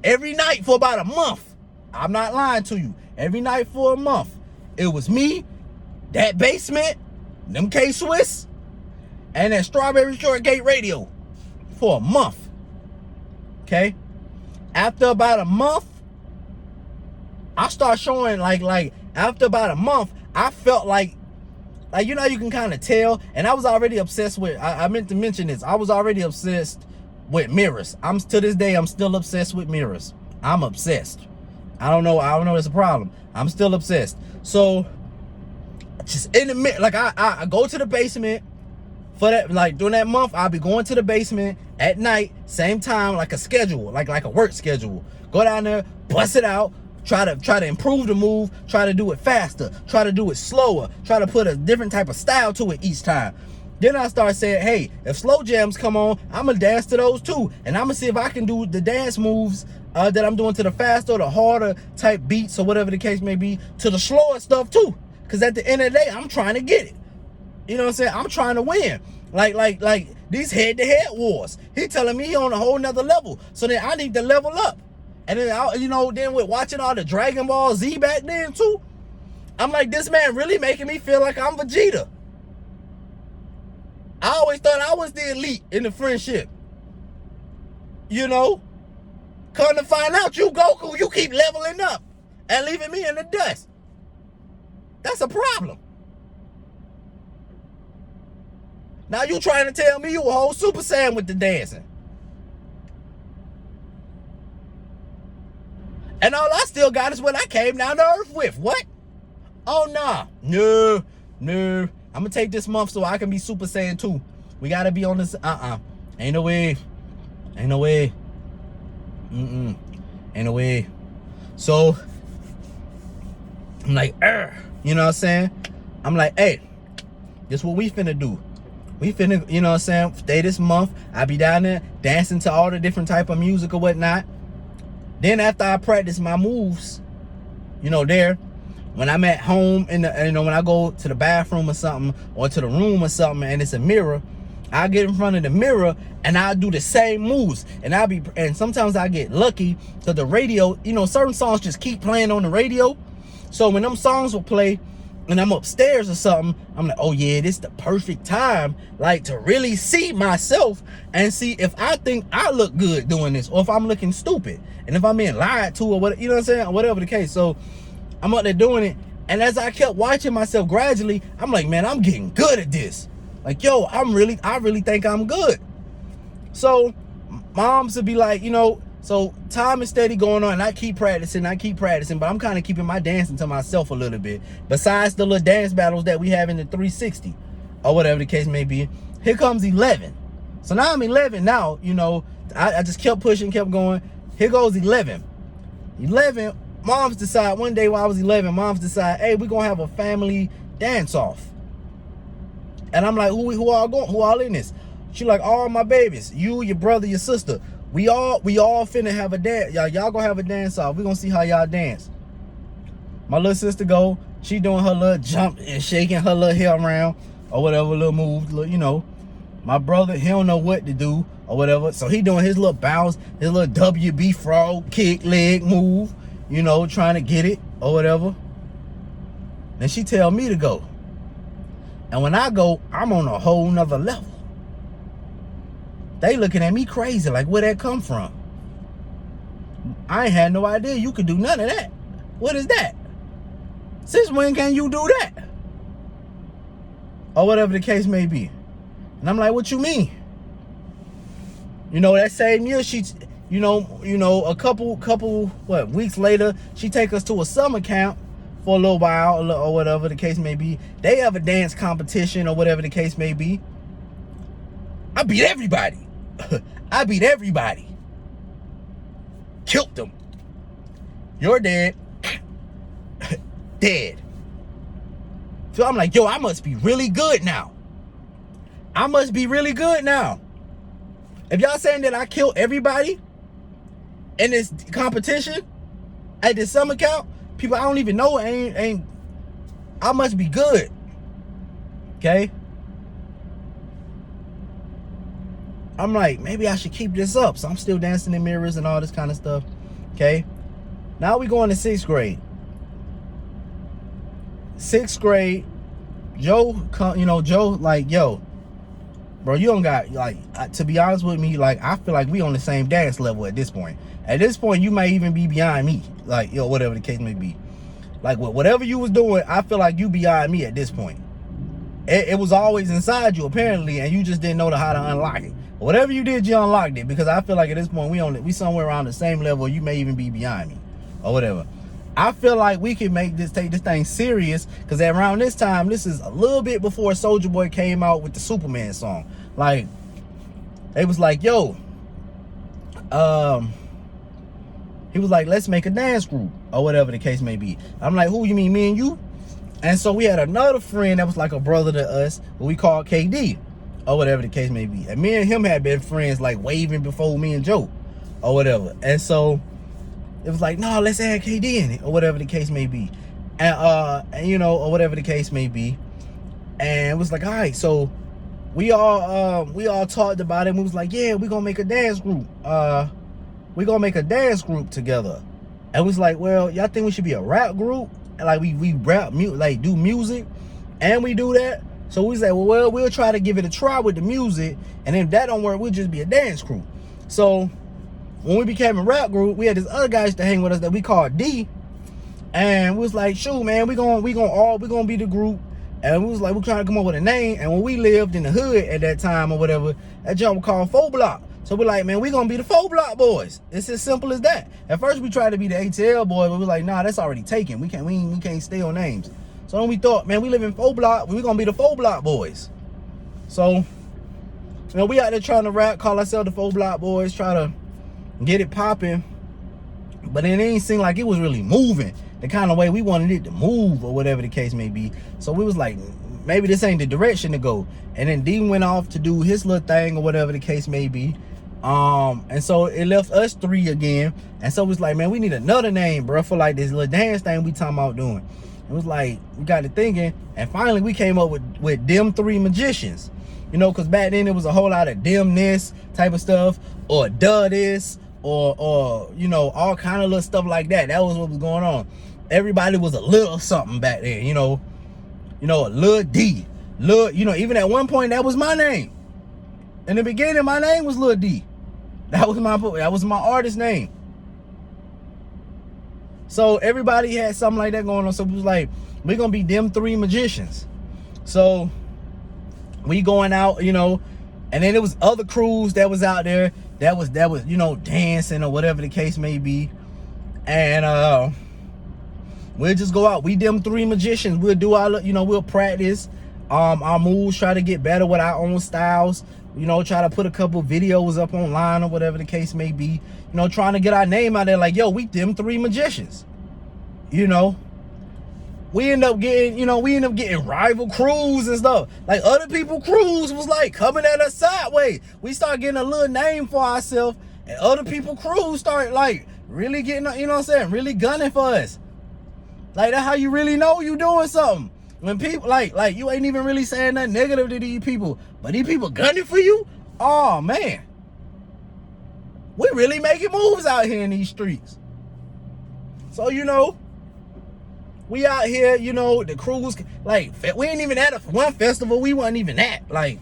A: every night for about a month, I'm not lying to you, every night for a month, it was me, that basement, them K-Swiss, and that Strawberry Shortcake Radio for a month. Okay? After about a month, I start showing like after about a month, I felt like you know, you can kind of tell, and I was already obsessed with, I meant to mention this, I was already obsessed with mirrors. To this day, I'm still obsessed with mirrors. I'm obsessed. I don't know it's a problem. I'm still obsessed. So, just in the minute, like I go to the basement for that, like during that month, I'll be going to the basement at night, same time, like a schedule, like a work schedule. Go down there, bust it out, try to improve the move, try to do it faster, try to do it slower, try to put a different type of style to it each time. Then I start saying, hey, if slow jams come on, I'm gonna dance to those too, and I'm gonna see if I can do the dance moves that I'm doing to the faster, the harder type beats or whatever the case may be, to the slower stuff too. Because at the end of the day, I'm trying to get it. You know what I'm saying? I'm trying to win. Like these head-to-head wars. He telling me he on a whole nother level. So then I need to level up. And then, then with watching all the Dragon Ball Z back then too, I'm like, this man really making me feel like I'm Vegeta. I always thought I was the elite in the friendship. You know? Come to find out, you Goku, you keep leveling up and leaving me in the dust. That's a problem. Now you trying to tell me you a whole Super Saiyan with the dancing. And all I still got is what I came down to earth with. What? Oh, nah. No. I'm going to take this month so I can be Super Saiyan 2. We got to be on this. Ain't no way. Ain't no way. Ain't no way. So, I'm like, you know what I'm saying? I'm like, hey, this what we finna do. We finna, you know what I'm saying, stay this month. I be down there dancing to all the different type of music or whatnot. Then after I practice my moves, you know, there, when I'm at home, when I go to the bathroom or something, or to the room or something, and it's a mirror, I get in front of the mirror and I'll do the same moves. And sometimes I get lucky because the radio, you know, certain songs just keep playing on the radio. So when them songs will play and I'm upstairs or something, I'm like, oh yeah, this is the perfect time, like, to really see myself and see if I think I look good doing this or if I'm looking stupid and if I'm being lied to or what, you know what I'm saying, or whatever the case. So I'm up there doing it, and as I kept watching myself gradually, I'm like, man, I'm getting good at this. Like, yo, I really think I'm good. So moms would be like, you know, so time is steady going on, and I keep practicing, but I'm kind of keeping my dancing to myself a little bit. Besides the little dance battles that we have in the 360, or whatever the case may be, here comes 11. So now I'm 11 now, you know, I just kept pushing, kept going. Here goes 11. 11, moms decide, one day while I was 11, moms decide, hey, we're going to have a family dance-off. And I'm like, who all in this? She like, all my babies, you, your brother, your sister. We all finna have a dance. Y'all gonna have a dance off. We gonna see how y'all dance. My little sister go, she doing her little jump and shaking her little hair around or whatever, little move, you know. My brother, he don't know what to do or whatever, so he doing his little bounce, his little WB frog kick leg move, you know, trying to get it or whatever. Then she tell me to go. And when I go, I'm on a whole nother level. They looking at me crazy, like, where that come from? I ain't had no idea you could do none of that. What is that? Since when can you do that? Or whatever the case may be. And I'm like, what you mean? You know, that same year, she, you know, a couple weeks later, she take us to a summer camp for a little while, or whatever the case may be. They have a dance competition or whatever the case may be. I beat everybody. I beat everybody. Killed them. You're dead. Dead. So I'm like, yo, I must be really good now. I must be really good now. If y'all saying that I killed everybody in this competition at this summer camp, people I don't even know ain't I must be good. Okay? I'm like, maybe I should keep this up. So I'm still dancing in mirrors and all this kind of stuff. Okay? Now we going to 6th grade. 6th grade, Joe, Joe, like, yo, bro, you don't got, like, to be honest with me, like, I feel like we on the same dance level at this point. At this point, you may even be behind me. Like, whatever the case may be. Like, whatever you was doing, I feel like you behind me at this point. It was always inside you, apparently, and you just didn't know how to unlock it. Whatever you did, you unlocked it, because I feel like at this point, we somewhere around the same level. You may even be behind me, or whatever. I feel like we can take this thing serious, because around this time, this is a little bit before Soulja Boy came out with the Superman song. Like, they was like, yo, he was like, let's make a dance group, or whatever the case may be. I'm like, who, you mean me and you? And so we had another friend that was like a brother to us, who we called KD, or whatever the case may be. And me and him had been friends like waving before me and Joe, or whatever. And so it was like, no, let's add KD in it, or whatever the case may be. And or whatever the case may be. And it was like, all right, so we all talked about it, and we was like, yeah, we're gonna make a dance group. We're gonna make a dance group together. And we was like, well, y'all think we should be a rap group? And like we rap, like do music, and we do that. So we said, well, we'll try to give it a try with the music, and if that don't work, we'll just be a dance crew. So when we became a rap group, we had this other guy to hang with us that we called D, and we was like, shoot, man, we gonna be the group. And we was like, we're trying to come up with a name. And when we lived in the hood at that time or whatever, that jump was called 4 Block. So we're like, man, we're gonna be the 4 Block boys. It's as simple as that. At first we tried to be the ATL boy, but we're like, nah, that's already taken. We can't steal names. So then we thought, man, we live in 4 Block, we're gonna be the 4 Block boys. So, we out there trying to rap, call ourselves the 4 Block boys, try to get it popping. But it ain't seem like it was really moving the kind of way we wanted it to move, or whatever the case may be. So we was like, maybe this ain't the direction to go. And then D went off to do his little thing, or whatever the case may be. And so it left us 3 again. And so it was like, man, we need another name, bro, for like this little dance thing we talking about doing. It was like, we got to thinking, and finally we came up with them 3 magicians. Because back then it was a whole lot of them this type of stuff, or duh this, or all kind of little stuff like that. That was what was going on. Everybody was a little something back then, a little D. Even at one point, that was my name. In the beginning, my name was Lil D. That was my artist name. So everybody had something like that going on. So it was like, we're gonna be them 3 magicians. So we going out, and then there was other crews that was out there that was dancing or whatever the case may be. And we'll just go out. We them 3 magicians. We'll do our, we'll practice our moves, try to get better with our own styles. Try to put a couple videos up online or whatever the case may be. Trying to get our name out there like, yo, we them 3 magicians. We end up getting rival crews and stuff. Like other people crews was like coming at us sideways. We start getting a little name for ourselves, and other people crews start like really getting, really gunning for us. Like, that's how you really know you doing something. When people, like you ain't even really saying nothing negative to these people, but these people gunning for you? Oh, man. We really making moves out here in these streets. So, we out here, the crews, like, we ain't even at one festival we wasn't even at. Like,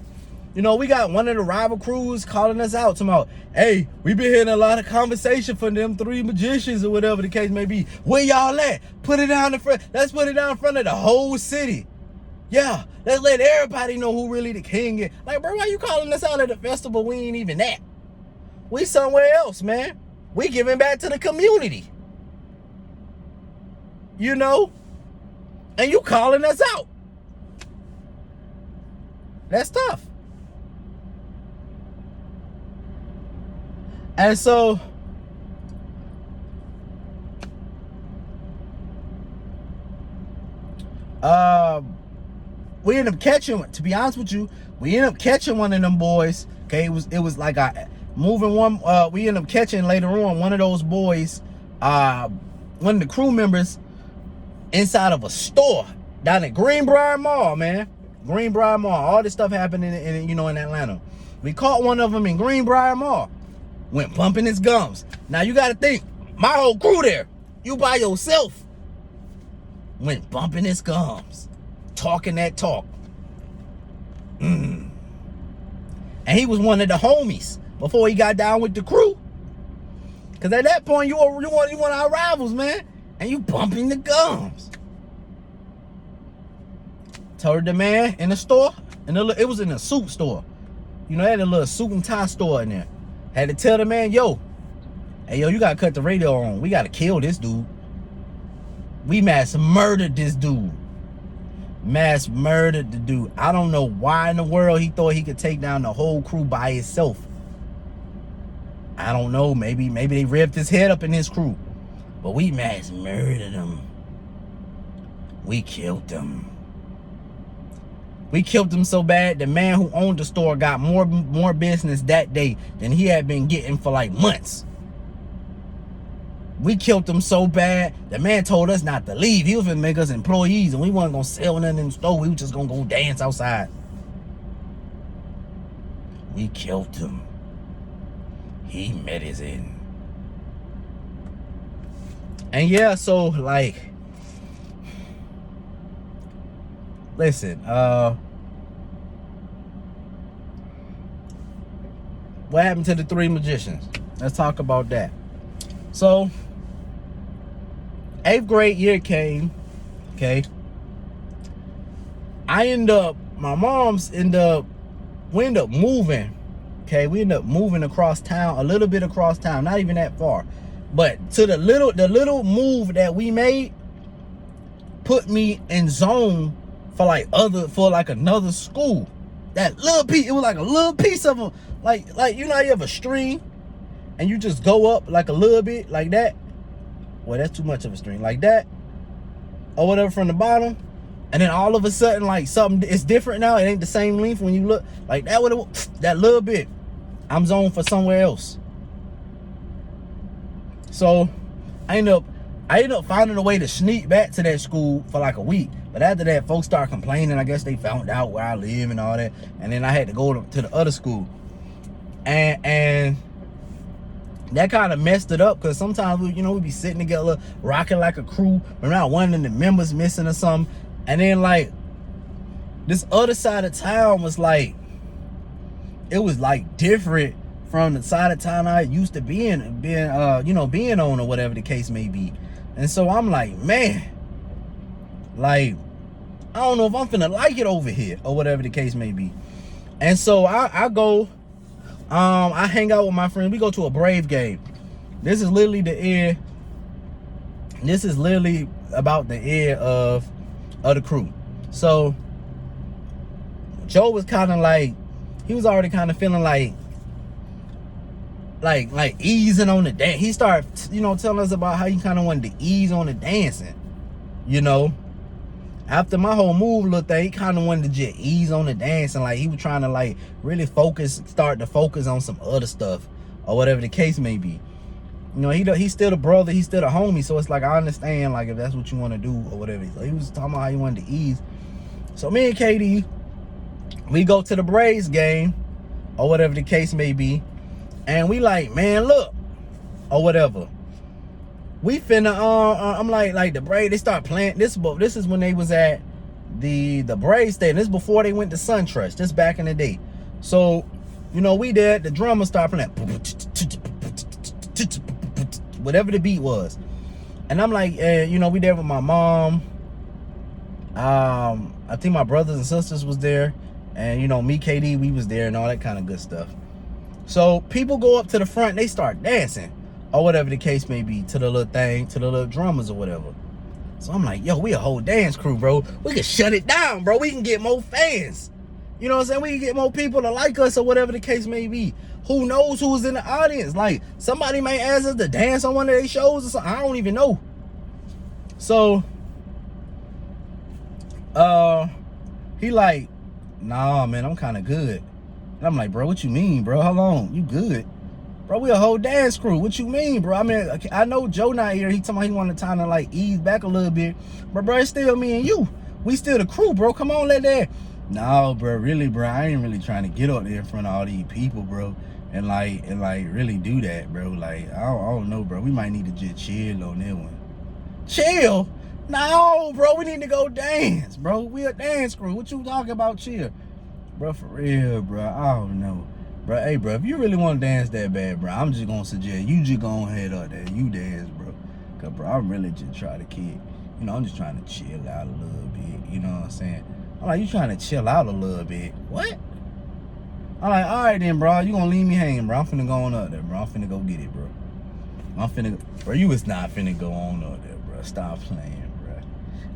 A: we got one of the rival crews calling us out, talking about, hey, we been hearing a lot of conversation from them 3 magicians or whatever the case may be. Where y'all at? Put it down in front. Let's put it down in front of the whole city. Yeah, let's let everybody know who really the king is. Like, bro, why you calling us out at the festival we ain't even at? We somewhere else, man. We giving back to the community. And you calling us out. That's tough. And so we ended up catching, to be honest with you, we ended up catching one of them boys. Okay, it was like a moving one. We ended up catching later on one of those boys, one of the crew members inside of a store down at Greenbrier Mall, man. Greenbrier Mall. All this stuff happened in Atlanta. We caught one of them in Greenbrier Mall. Went bumping his gums. Now you gotta think, my whole crew there, you by yourself. Went bumping his gums. Talking that talk. And he was one of the homies before he got down with the crew. Cause at that point you one of our rivals, man. And you bumping the gums. Told the man in the store, and it was in a suit store. You know, they had a little suit and tie store in there. Had to tell the man, yo, you gotta cut the radio on. We gotta kill this dude. We mass murdered this dude. Mass murdered the dude. I don't know why in the world he thought he could take down the whole crew by himself. I don't know. Maybe they ripped his head up in his crew. But we mass murdered him. We killed him. We killed him so bad, the man who owned the store got more business that day than he had been getting for like months. We killed him so bad, the man told us not to leave. He was gonna make us employees, and we wasn't gonna sell nothing in the store. We was just gonna go dance outside. We killed him. He met his end. And yeah, so like, listen, what happened to the three magicians? Let's talk about that. So, 8th grade year came, okay. My mom's we end up moving, okay. We end up moving across town, a little bit across town, not even that far. But to the little move that we made put me in zone for like another school. That little piece, it was like a little piece of them, like you know how you have a string and you just go up like a little bit like that. Well, that's too much of a string, like that or whatever from the bottom, and then all of a sudden like something is different now. It ain't the same length when you look like that. That little bit, I'm zoned for somewhere else. So I ended up finding a way to sneak back to that school for like a week. But after that, folks started complaining. I guess they found out where I live and all that. And then I had to go to the other school. And that kind of messed it up, because sometimes we'd be sitting together, rocking like a crew, but not one of the members missing or something. And then like this other side of town was like, it was like different from the side of town I used to being on, or whatever the case may be. And so I'm like, man, like, I don't know if I'm finna like it over here, or whatever the case may be. And so I go, I hang out with my friends. We go to a Brave game. This is literally about the ear of the crew. So Joe was kind of like, he was already kind of feeling like easing on the dance. He started, telling us about how he kind of wanted to ease on the dancing. After my whole move little thing, he kind of wanted to just ease on the dancing. Like he was trying to like really start to focus on some other stuff, or whatever the case may be. He's still the brother, he's still the homie. So it's like, I understand, like, if that's what you want to do or whatever. So he was talking about how he wanted to ease. So me and KD, we go to the Braves game, or whatever the case may be. And we like, man, look, or whatever. We finna, I'm like the Braves, they start playing, this is when they was at the Braves stadium. This is before they went to SunTrust, this back in the day. So, we there, the drummer start playing, whatever the beat was. And I'm like, we there with my mom. I think my brothers and sisters was there. And, me, KD, we was there and all that kind of good stuff. So people go up to the front, they start dancing, or whatever the case may be, to the little thing, to the little drummers or whatever. So I'm like, yo, we a whole dance crew, bro. We can shut it down, bro. We can get more fans. You know what I'm saying? We can get more people to like us, or whatever the case may be. Who knows who's in the audience? Like, somebody may ask us to dance on one of their shows or something. I don't even know. So, He like, nah, man, I'm kind of good. And I'm like, bro, what you mean, bro? How long? You good? Bro, we a whole dance crew. What you mean, bro? I mean, I know Joe not here. He told me he wanted time to like ease back a little bit. But bro, it's still me and you. We still the crew, bro. Come on, let that. No, bro, really, bro. I ain't really trying to get up there in front of all these people, bro. And like really do that, bro. Like, I don't know, bro. We might need to just chill on that one. Chill? No, bro. We need to go dance, bro. We a dance crew. What you talking about, chill? Bro, for real, bro. I don't know. Bro, hey, bro, if you really want to dance that bad, bro, I'm just going to suggest you just go ahead up there. You dance, bro. Because, bro, I'm really just trying to kick. You know, I'm just trying to chill out a little bit. You know what I'm saying? I'm like, you trying to chill out a little bit. What? I'm like, all right then, bro. You going to leave me hanging, bro. I'm finna go on up there, bro. I'm finna go get it, bro. Bro, you was not finna go on up there, bro. Stop playing, bro.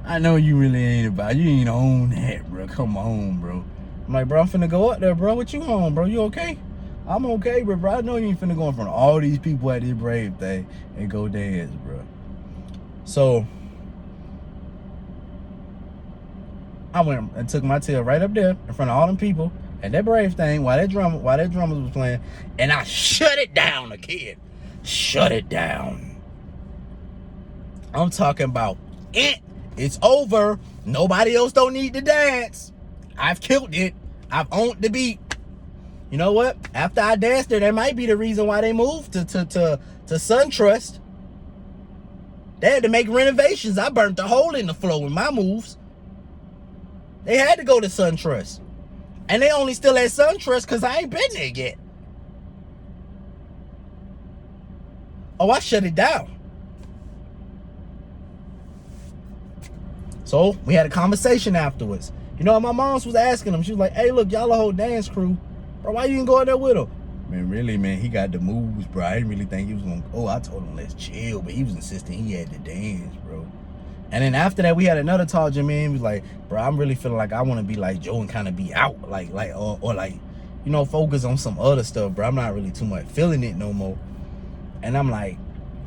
A: I know you really ain't about, you ain't on that, bro. Come on, bro. I'm like, bro, I'm finna go up there, bro. What you on, bro? You okay? I'm okay, bro. I know you ain't finna go in front of all these people at this Brave thing and go dance, bro. So, I went and took my tail right up there in front of all them people at that Brave thing while that drummers was playing, and I shut it down, the kid. Shut it down. I'm talking about it. It's over. Nobody else don't need to dance. I've killed it. I've owned the beat. You know what? After I danced there, that might be the reason why they moved to SunTrust. They had to make renovations. I burnt a hole in the floor with my moves. They had to go to SunTrust. And they only still at SunTrust because I ain't been there yet. Oh, I shut it down. So we had a conversation afterwards. You know, my mom was asking him. She was like, hey, look, y'all a whole dance crew. Bro, why you didn't go out there with him? Man, really, man, he got the moves, bro. I didn't really think he was going to go. I told him, let's chill. But he was insisting he had to dance, bro. And then after that, we had another talk. Jermaine was like, bro, I'm really feeling like I want to be like Joe and kind of be out. Or like, you know, focus on some other stuff, bro. I'm not really too much feeling it no more. And I'm like,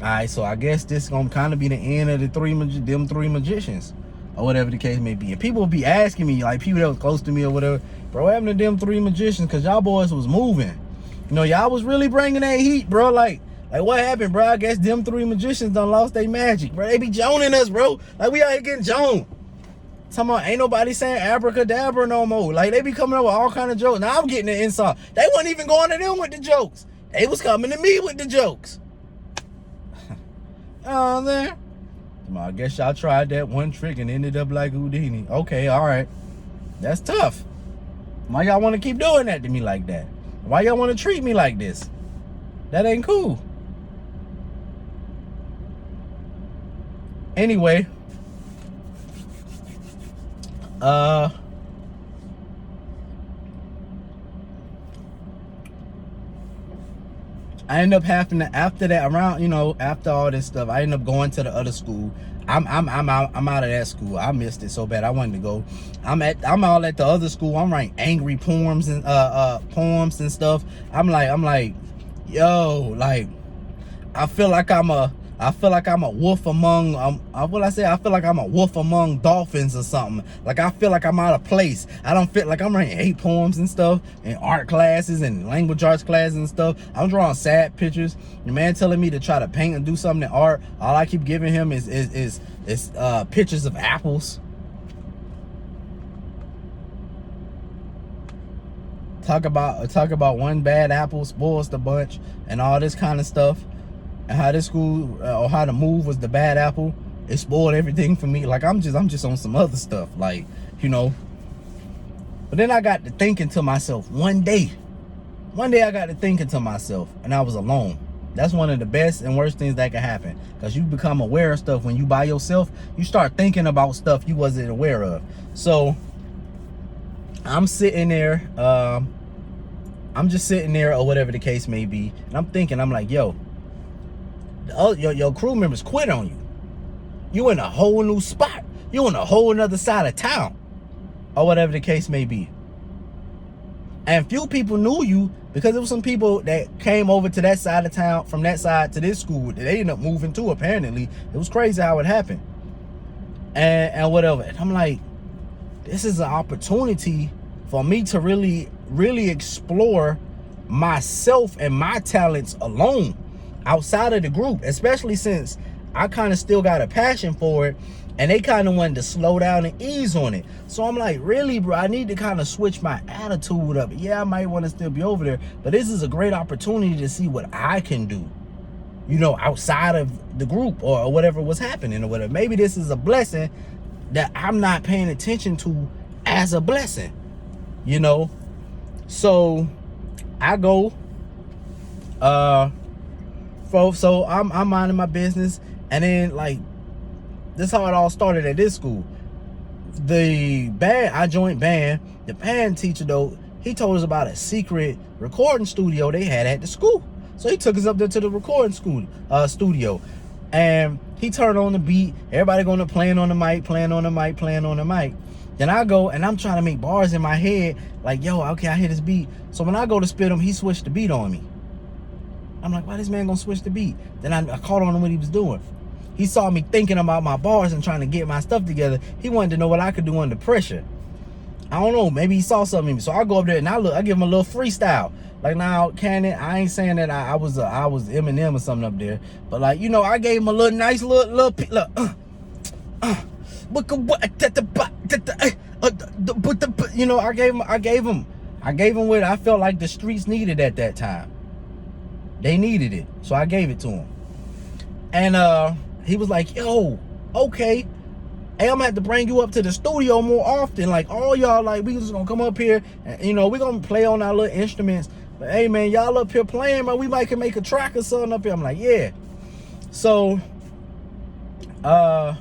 A: all right, so I guess this is going to kind of be the end of them three magicians. Or whatever the case may be. And people would be asking me, like people that was close to me or whatever, bro, what happened to them three magicians? Because y'all boys was moving. You know, y'all was really bringing that heat, bro. Like what happened, bro? I guess them three magicians done lost their magic, bro. They be joning us, bro. Like we out here getting joned. Talking about ain't nobody saying abracadabra no more. Like they be coming up with all kind of jokes. Now I'm getting the insult. They wasn't even going to them with the jokes. They was coming to me with the jokes. Oh, there. I guess y'all tried that one trick and ended up like Houdini. Okay, all right. That's tough. Why y'all want to keep doing that to me like that? Why y'all want to treat me like this? That ain't cool. Anyway, I end up having to, after that, around, you know, after all this stuff, I end up going to the other school. I'm out of that school. I missed it so bad. I wanted to go. I'm all at the other school. I'm writing angry poems and stuff. I'm like, yo, like, I feel like I'm a wolf among I feel like I'm a wolf among dolphins or something. Like I feel like I'm out of place. I don't feel like I'm writing 8 poems and stuff in art classes and language arts classes and stuff. I'm drawing sad pictures. The man telling me to try to paint and do something in art. All I keep giving him is pictures of apples. Talk about one bad apple spoils the bunch and all this kind of stuff. And how this school or how the move was the bad apple, it spoiled everything for me. Like I'm just on some other stuff, like, you know. But then I got to thinking to myself one day I got to thinking to myself, and I was alone. That's one of the best and worst things that can happen, because you become aware of stuff when you by yourself. You start thinking about stuff you wasn't aware of. So I'm sitting there, I'm just sitting there or whatever the case may be, and I'm thinking, I'm like, yo, your crew members quit on you. You in a whole new spot. You in a whole nother side of town, or whatever the case may be. And few people knew you, because there was some people that came over to that side of town, from that side to this school, that they ended up moving to, apparently. It was crazy how it happened. And whatever. And I'm like, this is an opportunity for me to really explore myself and my talents alone outside of the group, especially since I kind of still got a passion for it, and they kind of wanted to slow down and ease on it. So I'm like, really, bro, I need to kind of switch my attitude up. Yeah, I might want to still be over there, but this is a great opportunity to see what I can do, outside of the group or whatever was happening or whatever. Maybe this is a blessing that I'm not paying attention to as a blessing, So I go, so I'm minding my business, and then this is how it all started at this school. The band, I joined band. The band teacher though, he told us about a secret recording studio they had at the school. So he took us up there to the recording studio, and he turned on the beat. Everybody going to playing on the mic. Then I go and I'm trying to make bars in my head, like, yo, okay, I hear this beat. So when I go to spit him, he switched the beat on me. I'm like, why this man gonna switch the beat? Then I caught on what he was doing. He saw me thinking about my bars and trying to get my stuff together. He wanted to know what I could do under pressure. I don't know, maybe he saw something in me. So I go up there and I give him a little freestyle. Like, now, Cannon, I ain't saying that I was Eminem or something up there, but I gave him a little nice little I gave him what I felt like the streets needed at that time. They needed it, so I gave it to him. And he was like, yo, okay, hey, I'm gonna have to bring you up to the studio more often. Like, all y'all, we just gonna come up here and we're gonna play on our little instruments. But hey, man, y'all up here playing, man, we might can make a track or something up here. I'm like, yeah. So the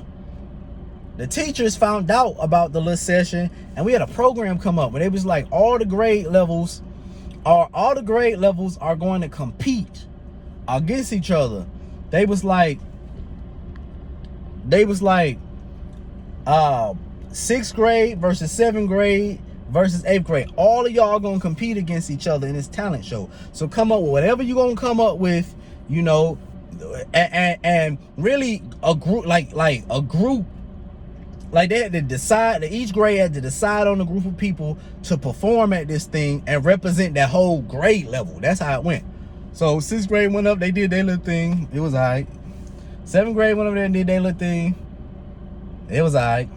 A: teachers found out about the little session, and we had a program come up where they was like, all the grade levels are going to compete against each other. They was like 6th grade versus 7th grade versus 8th grade. All of y'all gonna compete against each other in this talent show. So come up with whatever you gonna come up with, and really a group, like they had to decide, each grade had to decide on a group of people to perform at this thing and represent that whole grade level. That's how it went. So 6th grade went up, they did their little thing. It was all right. 7th grade went over there and did their little thing. It was all right.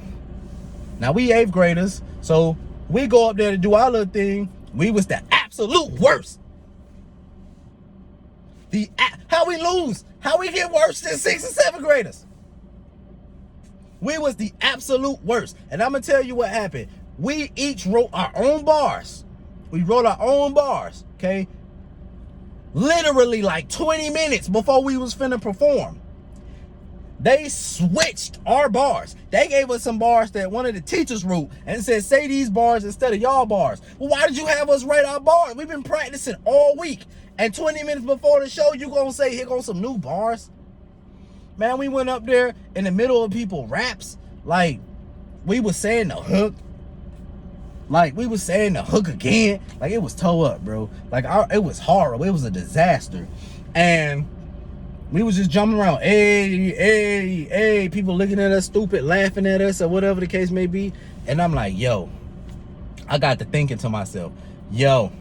A: Now we 8th graders, so we go up there to do our little thing. We was the absolute worst. How we lose? How we get worse than 6th and 7th graders? We was the absolute worst. And I'm going to tell you what happened. We each wrote our own bars. Okay? Literally 20 minutes before we was finna perform. They switched our bars. They gave us some bars that one of the teachers wrote and said, say these bars instead of y'all bars. Well, why did you have us write our bars? We've been practicing all week. And 20 minutes before the show, you gonna say, here goes some new bars? Man, we went up there in the middle of people raps. We was saying the hook. We was saying the hook again. It was toe up, bro. It was horrible. It was a disaster. And we was just jumping around. Hey. People looking at us stupid, laughing at us, or whatever the case may be. And I'm like, yo. I got to thinking to myself, yo.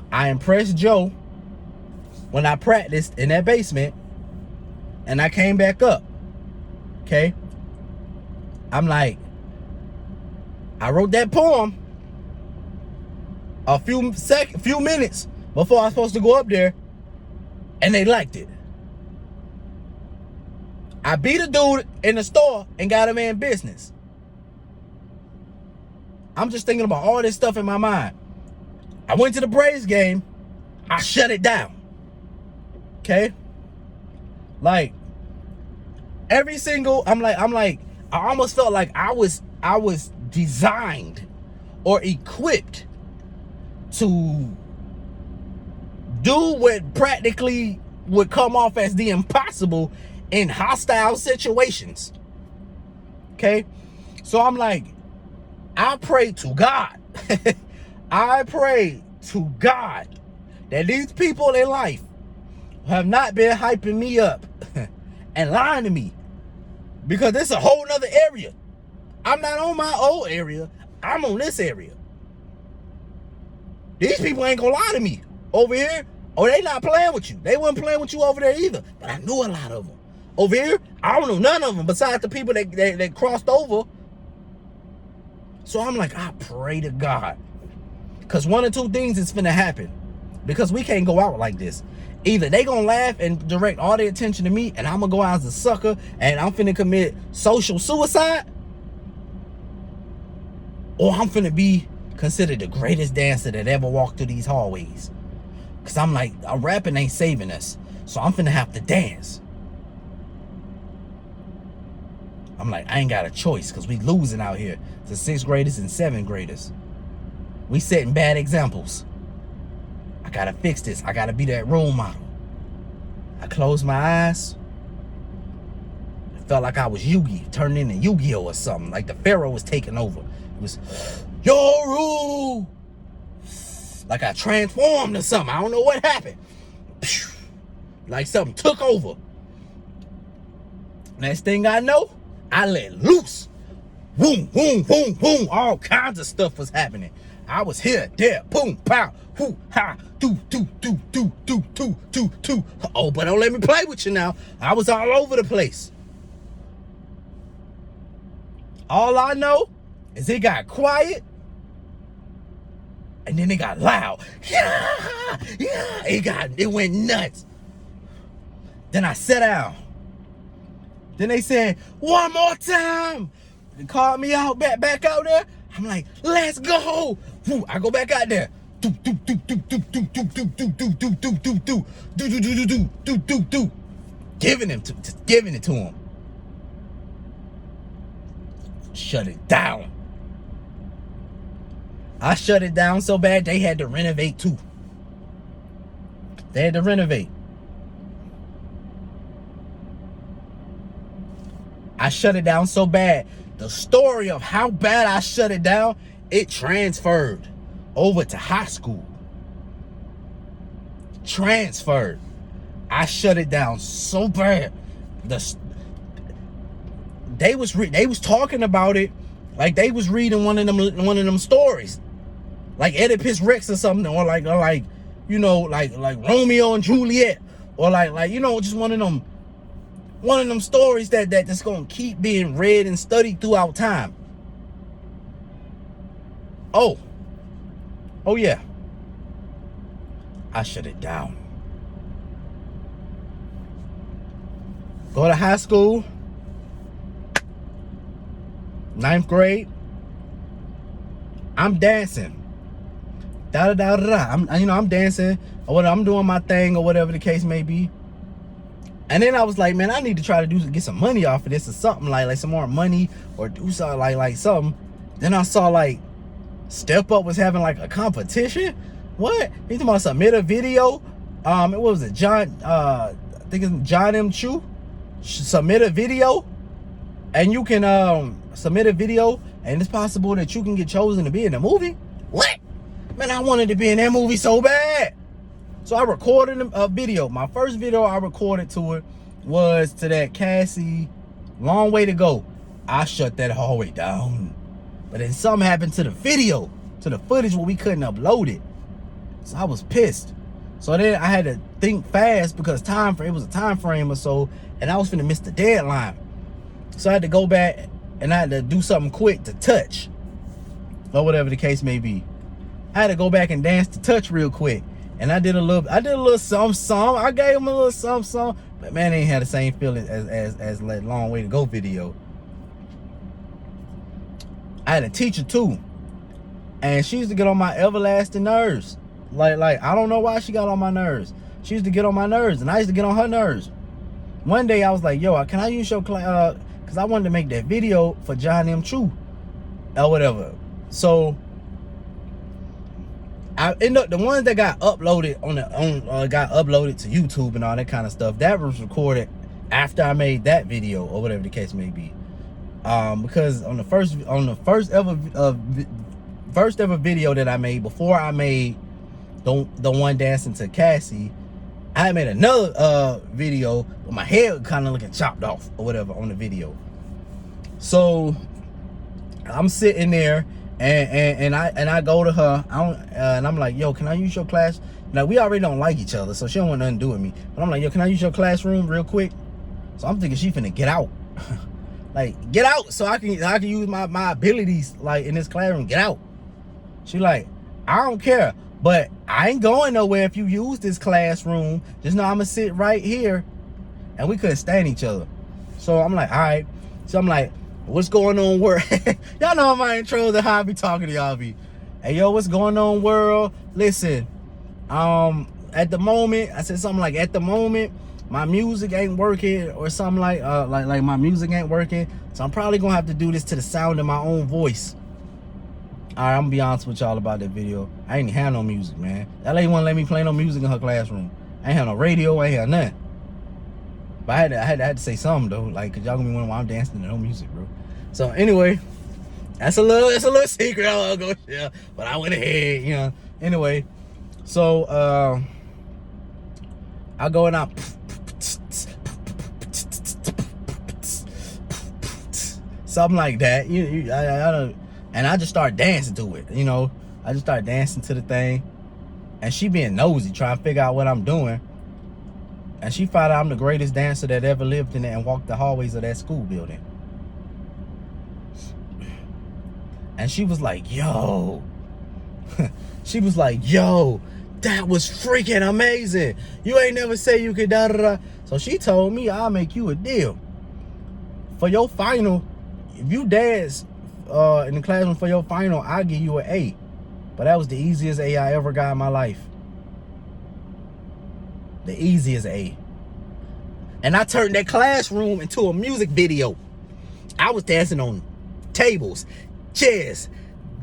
A: I impressed Joe when I practiced in that basement, and I came back up. Okay? I'm like, I wrote that poem a few minutes before I was supposed to go up there, and they liked it. I beat a dude in the store and got him in business. I'm just thinking about all this stuff in my mind. I went to the Braves game. I shut it down. Okay? Every single, I almost felt like I was designed or equipped to do what practically would come off as the impossible in hostile situations. Okay? So I'm like, I pray to God. I pray to God that these people in life have not been hyping me up and lying to me. Because this is a whole nother area. I'm not on my old area. I'm on this area. These people ain't gonna lie to me over here. Oh, they not playing with you. They wasn't playing with you over there either. But I knew a lot of them. Over here, I don't know none of them besides the people that crossed over. So I'm like, I pray to God. Because one or two things is finna happen. Because we can't go out like this. Either they gonna laugh and direct all their attention to me, and I'm gonna go out as a sucker, and I'm finna commit social suicide, or I'm finna be considered the greatest dancer that ever walked through these hallways. Because I'm like, rapping ain't saving us, so I'm finna have to dance. I'm like, I ain't got a choice, because we losing out here to 6th graders and 7th graders. We setting bad examples. I gotta fix this. I gotta be that role model. I closed my eyes. It felt like I was Yugi, turned into Yu-Gi-Oh or something. Like the Pharaoh was taking over. It was, Yoru! Like I transformed or something. I don't know what happened. Like something took over. Next thing I know, I let loose. Boom, boom, boom, boom. All kinds of stuff was happening. I was here, there, boom, pow, hoo, ha, do. Oh, but don't let me play with you now. I was all over the place. All I know is it got quiet, and then it got loud. Yeah, it went nuts. Then I sat down. Then they said, one more time. They called me out, back out there. I'm like, let's go. Woo, I go back out there. Giving it to him. Shut it down. I shut it down so bad they had to renovate too. They had to renovate. I shut it down so bad. The story of how bad I shut it down, it transferred over to high school. Transferred. I shut it down so bad. They was talking about it like they was reading one of them stories, like Oedipus Rex or something, or like you know, like Romeo and Juliet, or like you know, just one of them stories that's gonna keep being read and studied throughout time. Oh yeah. I shut it down. Go to high school, 9th grade. I'm dancing. I'm dancing, or whatever, I'm doing my thing, or whatever the case may be. And then I was like, man, I need to try to get some money off of this or something, like some more money, or do something like something. Then I saw like Step Up was having like a competition. What? He's talking about submit a video. What was it? I think it's John M. Chu. Submit a video, and you can submit a video, and it's possible that you can get chosen to be in the movie. What? Man, I wanted to be in that movie so bad. So I recorded a video. My first video I recorded to it was to that Cassie, Long Way to Go. I shut that hallway down. But then something happened to the video, to the footage where we couldn't upload it. So I was pissed. So then I had to think fast because it was a time frame or so, and I was finna miss the deadline. So I had to go back and I had to do something quick to touch, or whatever the case may be. I had to go back and dance to touch real quick. And I did a little some. I gave him a little some, but man, they ain't had the same feeling as that Long Way to Go video. I had a teacher too, and she used to get on my everlasting nerves. Like I don't know why she got on my nerves. She used to get on my nerves, and I used to get on her nerves. One day I was like, yo, can I use your class? Because I wanted to make that video for John M. Chu or whatever. So I end up, the ones that got uploaded got uploaded to YouTube and all that kind of stuff, that was recorded after I made that video, or whatever the case may be. Because on the first ever video that I made, before I made the one dancing to Cassie, I made another video with my head kind of looking chopped off or whatever on the video. So I'm sitting there, and I go to her, and I'm like, yo, can I use your class? Now, we already don't like each other, so she don't want nothing to do with me. But I'm like, yo, can I use your classroom real quick? So I'm thinking she finna get out. Like, get out so I can use my abilities, like, in this classroom. Get out. She like, I don't care, but I ain't going nowhere if you use this classroom. Just know I'm gonna sit right here. And we couldn't stand each other. So I'm like, all right. So I'm like, what's going on, world? Y'all know my intros and how I be talking to y'all be. Hey, yo, what's going on, world? Listen, at the moment, I said something like, at the moment, my music ain't working, or something like my music ain't working. So I'm probably gonna have to do this to the sound of my own voice. All right, I'm gonna be honest with y'all about that video. I ain't have no music, man. That lady wouldn't let me play no music in her classroom. I ain't have no radio, I ain't have nothing. But I had to say something though, like, cause y'all gonna be wondering why I'm dancing to no music, bro. So anyway, that's a little secret I won't go share. But I went ahead, you know. Anyway, so I go and I something like that. And I just start dancing to it, you know. I just start dancing to the thing, and she being nosy, trying to figure out what I'm doing. And she found out I'm the greatest dancer that ever lived in it and walked the hallways of that school building. And she was like, yo. She was like, yo, that was freaking amazing. You ain't never say you could da-da-da. So she told me, I'll make you a deal. For your final, if you dance in the classroom for your final, I'll give you an A. But that was the easiest A I ever got in my life. The easiest A. And I turned that classroom into a music video. I was dancing on tables, chairs,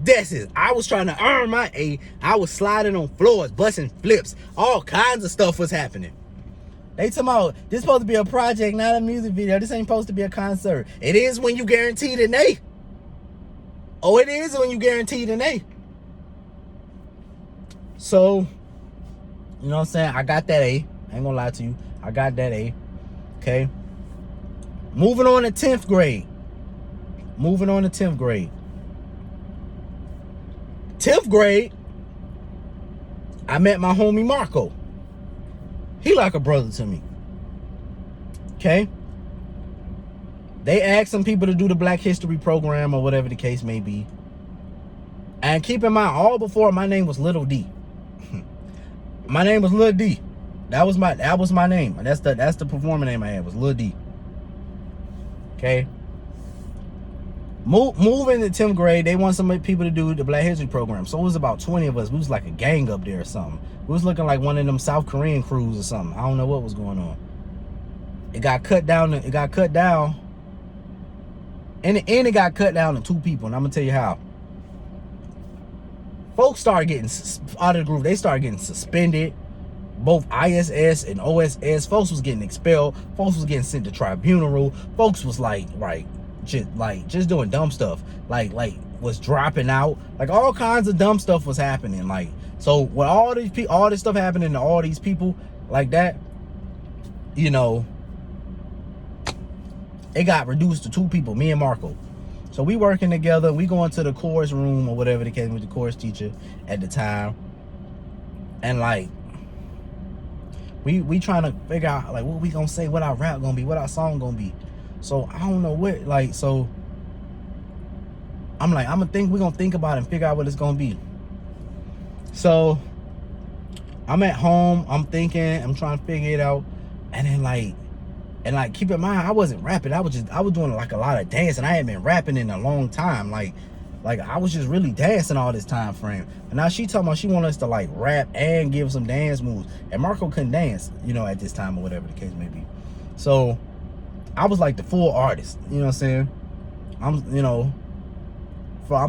A: desks. I was trying to earn my A. I was sliding on floors, busting flips. All kinds of stuff was happening. They talking about, this supposed to be a project, not a music video. This ain't supposed to be a concert. It is when you guaranteed an A. Oh, it is when you guaranteed an A. So, you know what I'm saying? I got that A. I ain't gonna lie to you. I got that A. Okay. Moving on to 10th grade. Moving on to 10th grade. 10th grade, I met my homie Marco. He like a brother to me. Okay. They asked some people to do the Black History program or whatever the case may be. And keep in mind, all before my name was Little D. My name was Lil D. That was my name. That's the performing name I had, was Lil D. Okay. Moving to 10th grade, they want some people to do the Black History program. So it was about 20 of us. We was like a gang up there or something. We was looking like one of them South Korean crews or something. I don't know what was going on. It got cut down. And it got cut down to 2 people. And I'm gonna tell you how. Folks started getting out of the group. They started getting suspended. Both ISS and OSS. Folks was getting expelled. Folks was getting sent to tribunal. Folks was like just doing dumb stuff. Like was dropping out. Like all kinds of dumb stuff was happening. Like, so when all this stuff happening to all these people like that, you know, it got reduced to 2 people, me and Marco. So we working together. We going to the chorus room or whatever the case with the chorus teacher at the time. And like, we trying to figure out like what we gonna say, what our rap gonna be, what our song gonna be. So I don't know what, like, so I'm like, we're gonna think about it and figure out what it's gonna be. So I'm at home, I'm thinking, I'm trying to figure it out. And then like keep in mind, I wasn't rapping. I was doing like a lot of dancing. I hadn't been rapping in a long time. Like I was just really dancing all this time frame. And now she talking about she want us to like rap and give some dance moves. And Marco couldn't dance, you know, at this time or whatever the case may be. So I was like the full artist, you know what I'm saying? I'm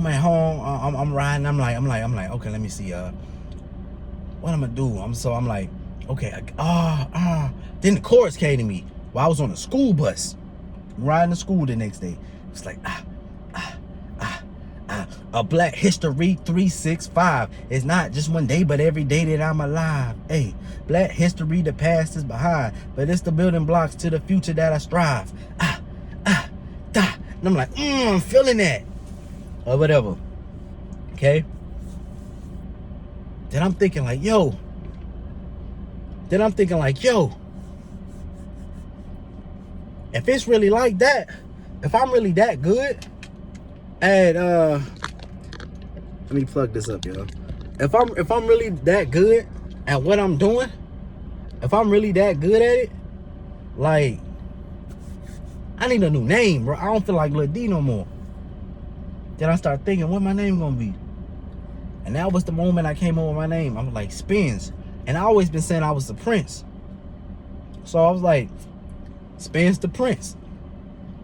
A: at home, I'm riding, I'm like, okay, let me see, what I'm gonna do? I'm like, okay, then the chorus came to me while I was on a school bus, riding to school the next day. It's like, a Black History 365. It's not just one day, but every day that I'm alive. Hey, Black history, the past is behind, but it's the building blocks to the future that I strive. And I'm like, I'm feeling that. Or whatever. Okay? Then I'm thinking like, yo. If it's really like that, if I'm really that good at let me plug this up, y'all. If I'm really that good at what I'm doing, if I'm really that good at it, like, I need a new name, bro. I don't feel like Lil D no more. Then I start thinking, what my name gonna be? And that was the moment I came up with my name. I was like, Spinz. And I always been saying I was the Prince. So I was like, Spinz Da Prince.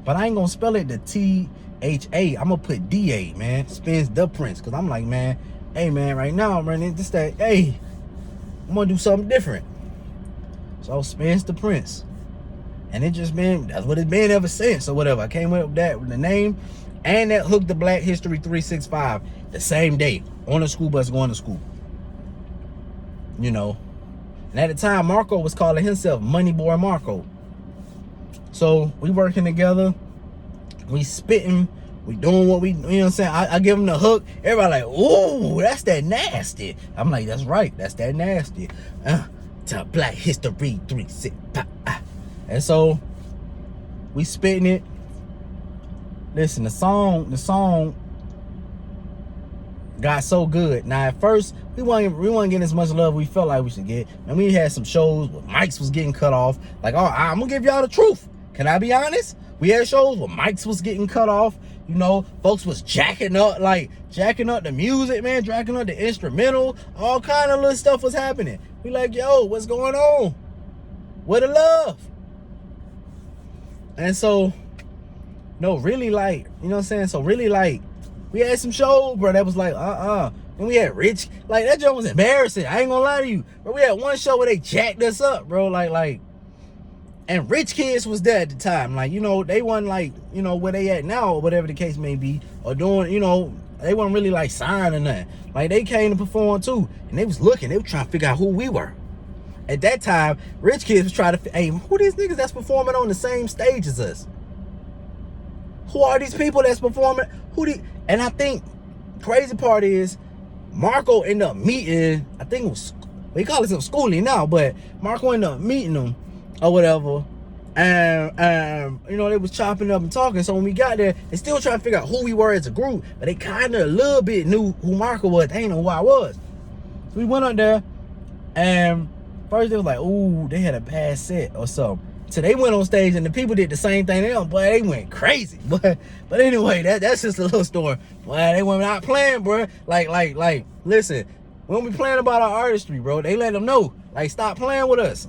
A: But I ain't gonna spell it the T-H-A. I'm gonna put D-A, man. Spinz Da Prince. Cause I'm like, man, hey man, right now I'm running this, that, hey, I'm gonna do something different. So Spinz Da Prince. And it just been, that's what it's been ever since, or whatever. I came up with that, with the name, and that hooked the Black History 365 the same day, on the school bus going to school. You know. And at the time, Marco was calling himself Money Boy Marco. So we working together, we spitting, we doing what we, you know what I'm saying? I give him the hook. Everybody like, ooh, that's that nasty. I'm like, that's right, that's that nasty. To Black History 365. And so we spitting it. Listen, the song got so good. Now at first we weren't getting as much love we felt like we should get. And we had some shows where mics was getting cut off. Like, oh, I'm gonna give y'all the truth. Can I be honest? We had shows where mics was getting cut off. You know, folks was jacking up the music, man, jacking up the instrumental. All kind of little stuff was happening. We like, yo, what's going on? Where the love? And so, no, really, like, you know what I'm saying? So really, like, we had some shows, bro, that was like, And we had Rich, like, that joke was embarrassing. I ain't gonna lie to you. But we had one show where they jacked us up, bro, like, and Rich Kids was there at the time. Like, you know, they wasn't like, you know, where they at now, or whatever the case may be, or doing, you know, they wasn't really like signed or nothing. Like, they came to perform too, and they was looking, they were trying to figure out who we were. At that time, Rich Kids was trying to, hey, who these niggas that's performing on the same stage as us? Who are these people that's performing? And I think crazy part is Marco ended up meeting, I think it was, we call it schooling now, but Marco ended up meeting them or whatever. And you know, they was chopping up and talking. So when we got there, they still trying to figure out who we were as a group, but they kind of a little bit knew who Marco was. They ain't know who I was. So we went up there, and first they was like, ooh, they had a bad set or something. So they went on stage and the people did the same thing. They went crazy. But anyway, that's just a little story. Boy, they were not playing, bro. Like, listen, when we playing about our artistry, bro, they let them know, like, stop playing with us.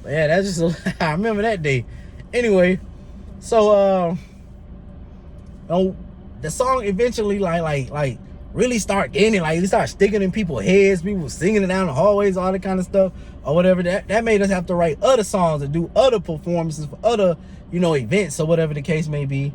A: But yeah, that's just, I remember that day. Anyway, so, the song eventually, like, really start getting, like, it started sticking in people's heads. People were singing it down the hallways, all that kind of stuff, or whatever. That made us have to write other songs and do other performances for other, you know, events or whatever the case may be.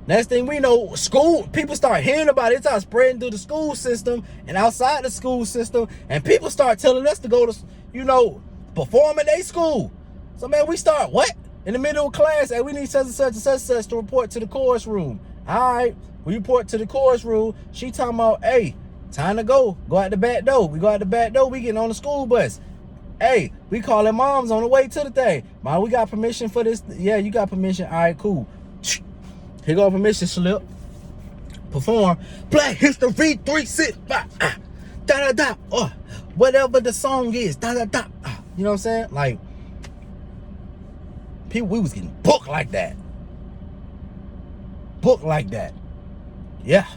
A: Next thing we know, school, people start hearing about it. It starts spreading through the school system and outside the school system, and people start telling us to go to, you know, perform at their school. So, man, we start, what? In the middle of class, hey, we need such and such and such and such to report to the chorus room. All right, we report to the chorus room. She talking about, hey, time to go. Go out the back door. We go out the back door. We getting on the school bus. Hey, we calling moms on the way to the thing. Mom, we got permission for this. Yeah, you got permission. All right, cool. Here go a permission slip. Perform. Black History 365. Da da da. Whatever the song is. Da da da. You know what I'm saying? Like, people, we was getting booked like that. Booked like that. Yeah.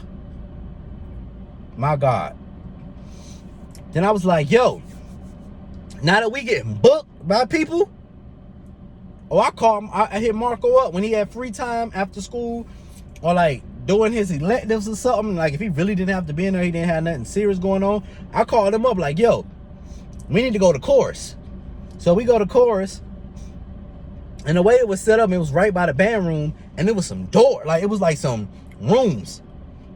A: My God. Then I was like, yo, now that we getting booked by people, I hit Marco up when he had free time after school, or like doing his electives or something. Like, if he really didn't have to be in there, he didn't have nothing serious going on, I called him up like, yo, we need to go to chorus. So we go to chorus, and the way it was set up, it was right by the band room, and it was some door, like it was like some rooms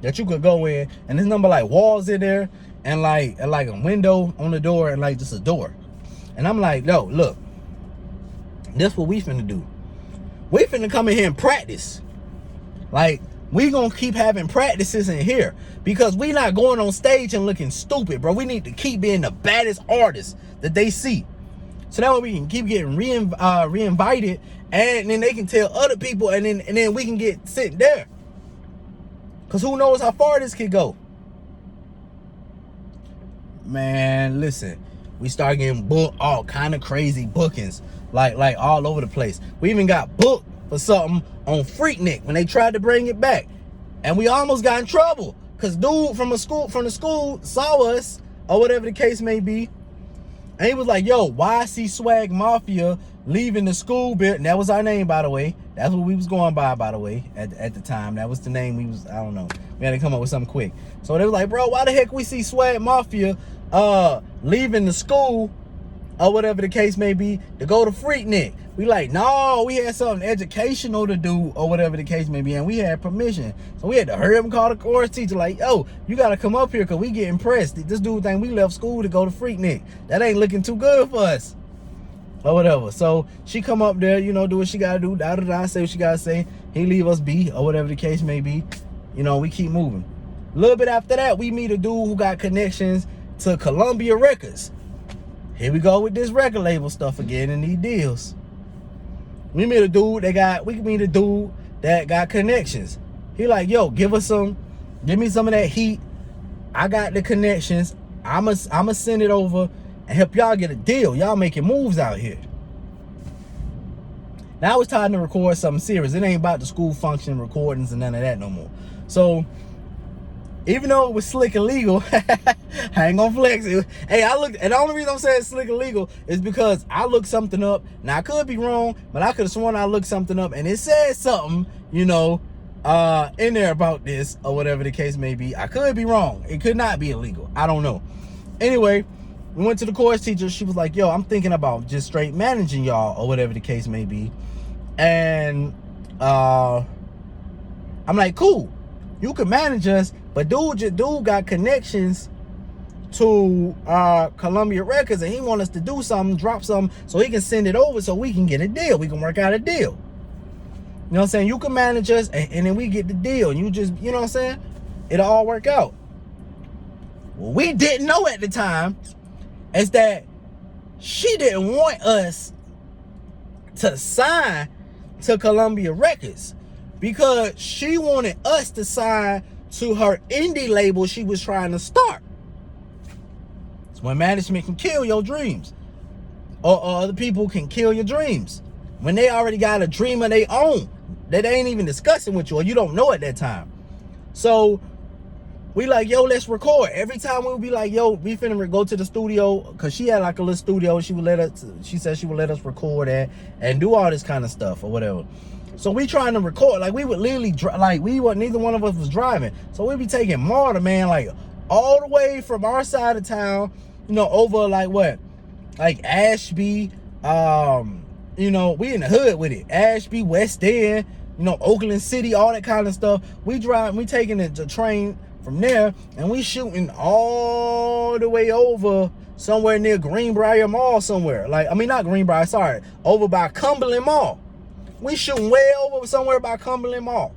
A: that you could go in, and there's number like walls in there, and like a window on the door, and like just a door. And I'm like, no, look, this what we finna do. we finna come in here and practice. Like, we gonna keep having practices in here because we not going on stage and looking stupid, bro. We need to keep being the baddest artists that they see. So that way we can keep getting re-invited, and then they can tell other people, and then we can get sent there. Cause who knows how far this could go. Man, listen, we start getting booked, all kind of crazy bookings, like all over the place. We even got booked for something on Freaknik when they tried to bring it back, and we almost got in trouble because dude from the school saw us or whatever the case may be, and he was like, "Yo, why I see Swag Mafia leaving the school building?" That was our name, by the way. That's what we was going by the way, at the time. That was the name we was, I don't know. We had to come up with something quick. So they was like, "Bro, why the heck we see Swag Mafia leaving the school or whatever the case may be to go to Freaknik?" We like, no, we had something educational to do or whatever the case may be, and we had permission. So we had to hurry up and call the chorus teacher like, "Yo, you gotta come up here because we getting pressed. This dude think we left school to go to Freaknik. That ain't looking too good for us." Or whatever. So she come up there, you know, do what she gotta do, say what she gotta say. He leave us be or whatever the case may be. You know, we keep moving. A little bit after that, we meet a dude who got connections to Columbia Records. Here we go with this record label stuff again and these deals. We meet a dude that got connections. He like, "Yo, give me some of that heat. I got the connections. I'ma send it over and help y'all get a deal. Y'all making moves out here." Now it's time to record something serious. It ain't about the school function recordings and none of that no more. So even though it was slick and legal, I ain't gonna flex it. Hey, and the only reason I'm saying slick and legal is because I looked something up. Now I could be wrong, but I could have sworn I looked something up and it said something, you know, in there about this or whatever the case may be. I could be wrong. It could not be illegal. I don't know. Anyway, we went to the chorus teacher. She was like, "Yo, I'm thinking about just straight managing y'all or whatever the case may be." And I'm like, "Cool, you can manage us, but dude got connections to Columbia Records, and he want us to do something, drop something, so he can send it over so we can get a deal. We can work out a deal. You know what I'm saying? You can manage us, and then we get the deal. And you just, you know what I'm saying? It'll all work out." Well, we didn't know at the time is that she didn't want us to sign to Columbia Records because she wanted us to sign to her indie label she was trying to start. It's when management can kill your dreams, or other people can kill your dreams when they already got a dream of their own that they ain't even discussing with you, or you don't know at that time. So we like, "Yo, let's record." Every time we would be like, "Yo, we finna go to the studio," because she had like a little studio. She said she would let us record at and do all this kind of stuff or whatever. So we trying to record, like we would literally neither one of us was driving. So we'd be taking Marta, man, like all the way from our side of town, you know, over like Ashby, you know, we in the hood with it. Ashby, West End, you know, Oakland City, all that kind of stuff. We taking the train from there, and we shooting all the way over somewhere near Greenbrier Mall somewhere. Like, I mean, not Greenbrier, sorry, over by Cumberland Mall. We shooting way over somewhere by Cumberland Mall.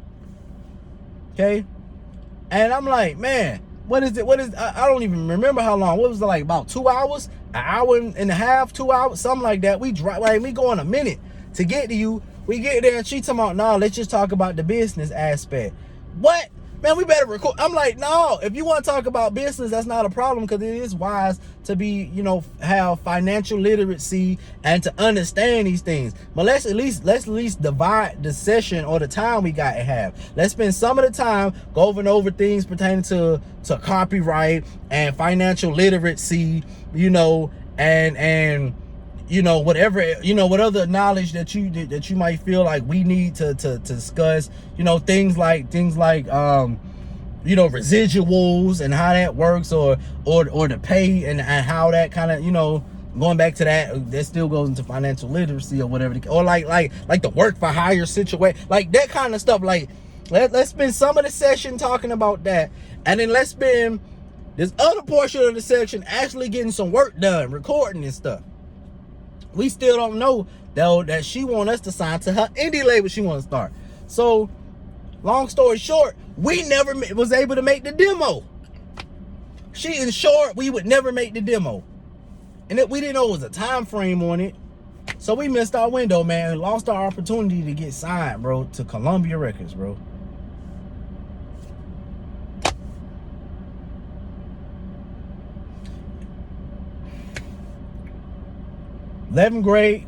A: Okay? And I'm like, man, what is it? I don't even remember how long. What was it, like about 2 hours? An hour and a half, 2 hours, something like that. We drive, like, we going a minute to get to you. We get there and she talking about, "Nah, let's just talk about the business aspect." What? Man, we better record. I'm like, no, if you want to talk about business, that's not a problem, because it is wise to be, you know, have financial literacy and to understand these things. But let's at least divide the session or the time we got to have. Let's spend some of the time going over things pertaining to copyright and financial literacy, you know, and you know, whatever, you know, what other knowledge that you might feel like we need to discuss, you know, things like you know, residuals and how that works, or the pay and how that kind of, you know, going back to that still goes into financial literacy or whatever, or like the work for hire situation, like that kind of stuff. Like let's spend some of the session talking about that, and then let's spend this other portion of the section actually getting some work done, recording and stuff. We still don't know though that she want us to sign to her indie label she want to start. So, long story short, we never was able to make the demo. She ensured we would never make the demo, and we didn't know it was a time frame on it. So we missed our window, man, and lost our opportunity to get signed, bro, to Columbia Records, bro. '11th grade,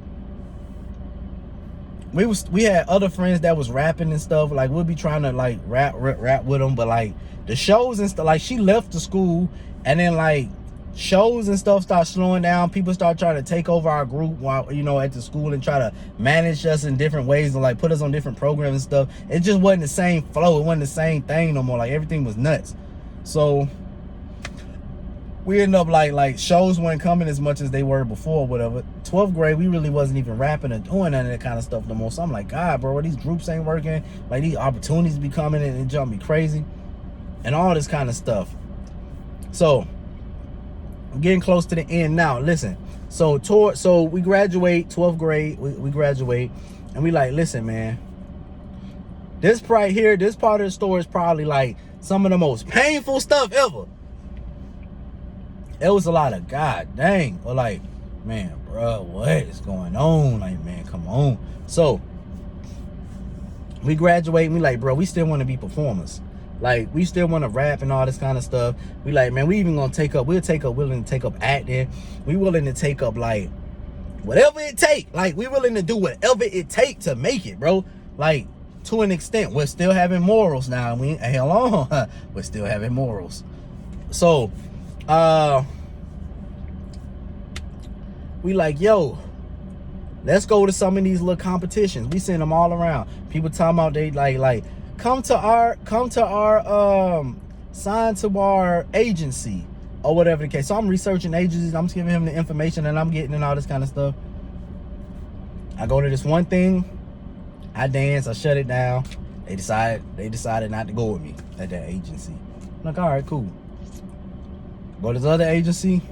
A: we had other friends that was rapping and stuff. Like, we'll be trying to like rap with them, but like the shows and stuff, like she left the school, and then like shows and stuff start slowing down. People start trying to take over our group while, you know, at the school, and try to manage us in different ways and like put us on different programs and stuff. It just wasn't the same flow. It wasn't the same thing no more. Like, everything was nuts. So we ended up like shows weren't coming as much as they were before, whatever. 12th grade, we really wasn't even rapping or doing none of that kind of stuff no more. So I'm like, God, bro, these groups ain't working. Like, these opportunities be coming and it jump me crazy and all this kind of stuff. So I'm getting close to the end now. Listen, so we graduate 12th grade. We graduate, and we like, listen, man, this right here, this part of the story is probably like some of the most painful stuff ever. It was a lot of God dang, or like, man, bro, what is going on? Like, man, come on. So we graduate, and we like, bro, we still want to be performers. Like, we still want to rap and all this kind of stuff. We like, man, we even gonna willing to take up acting. We willing to take up like whatever it take. Like, we willing to do whatever it take to make it, bro. Like, to an extent, we're still having morals now. Hell on, we're still having morals. So we like, yo, let's go to some of these little competitions. We send them all around. People talking about they like come to our sign to our agency or whatever the case. So I'm researching agencies. I'm just giving him the information and I'm getting and all this kind of stuff. I go to this one thing, I dance, I shut it down. They decided not to go with me at that agency. I'm like, all right, cool. Go to this other agency,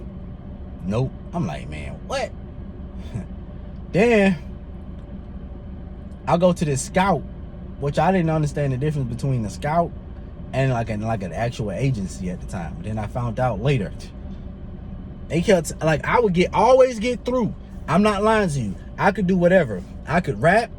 A: nope. I'm like, man, what? Then I go to this scout, which I didn't understand the difference between the scout and like an actual agency at the time. Then I found out later. They kept like, I would always get through. I'm not lying to you. I could do whatever. I could rap,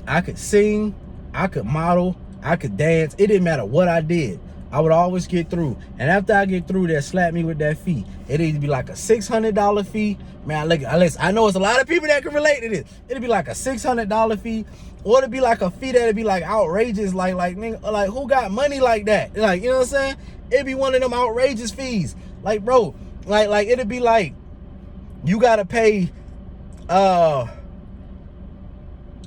A: I could sing, I could model, I could dance. It didn't matter what I did. I would always get through. And after I get through, they'll slap me with that fee. It'd either be like a $600 fee. Man, look, I know it's a lot of people that can relate to this. It'd be like a $600 fee, or it'd be like a fee that'd be like outrageous, like nigga, like who got money like that? Like, you know what I'm saying? It'd be one of them outrageous fees. Like, bro, like it'd be like you gotta pay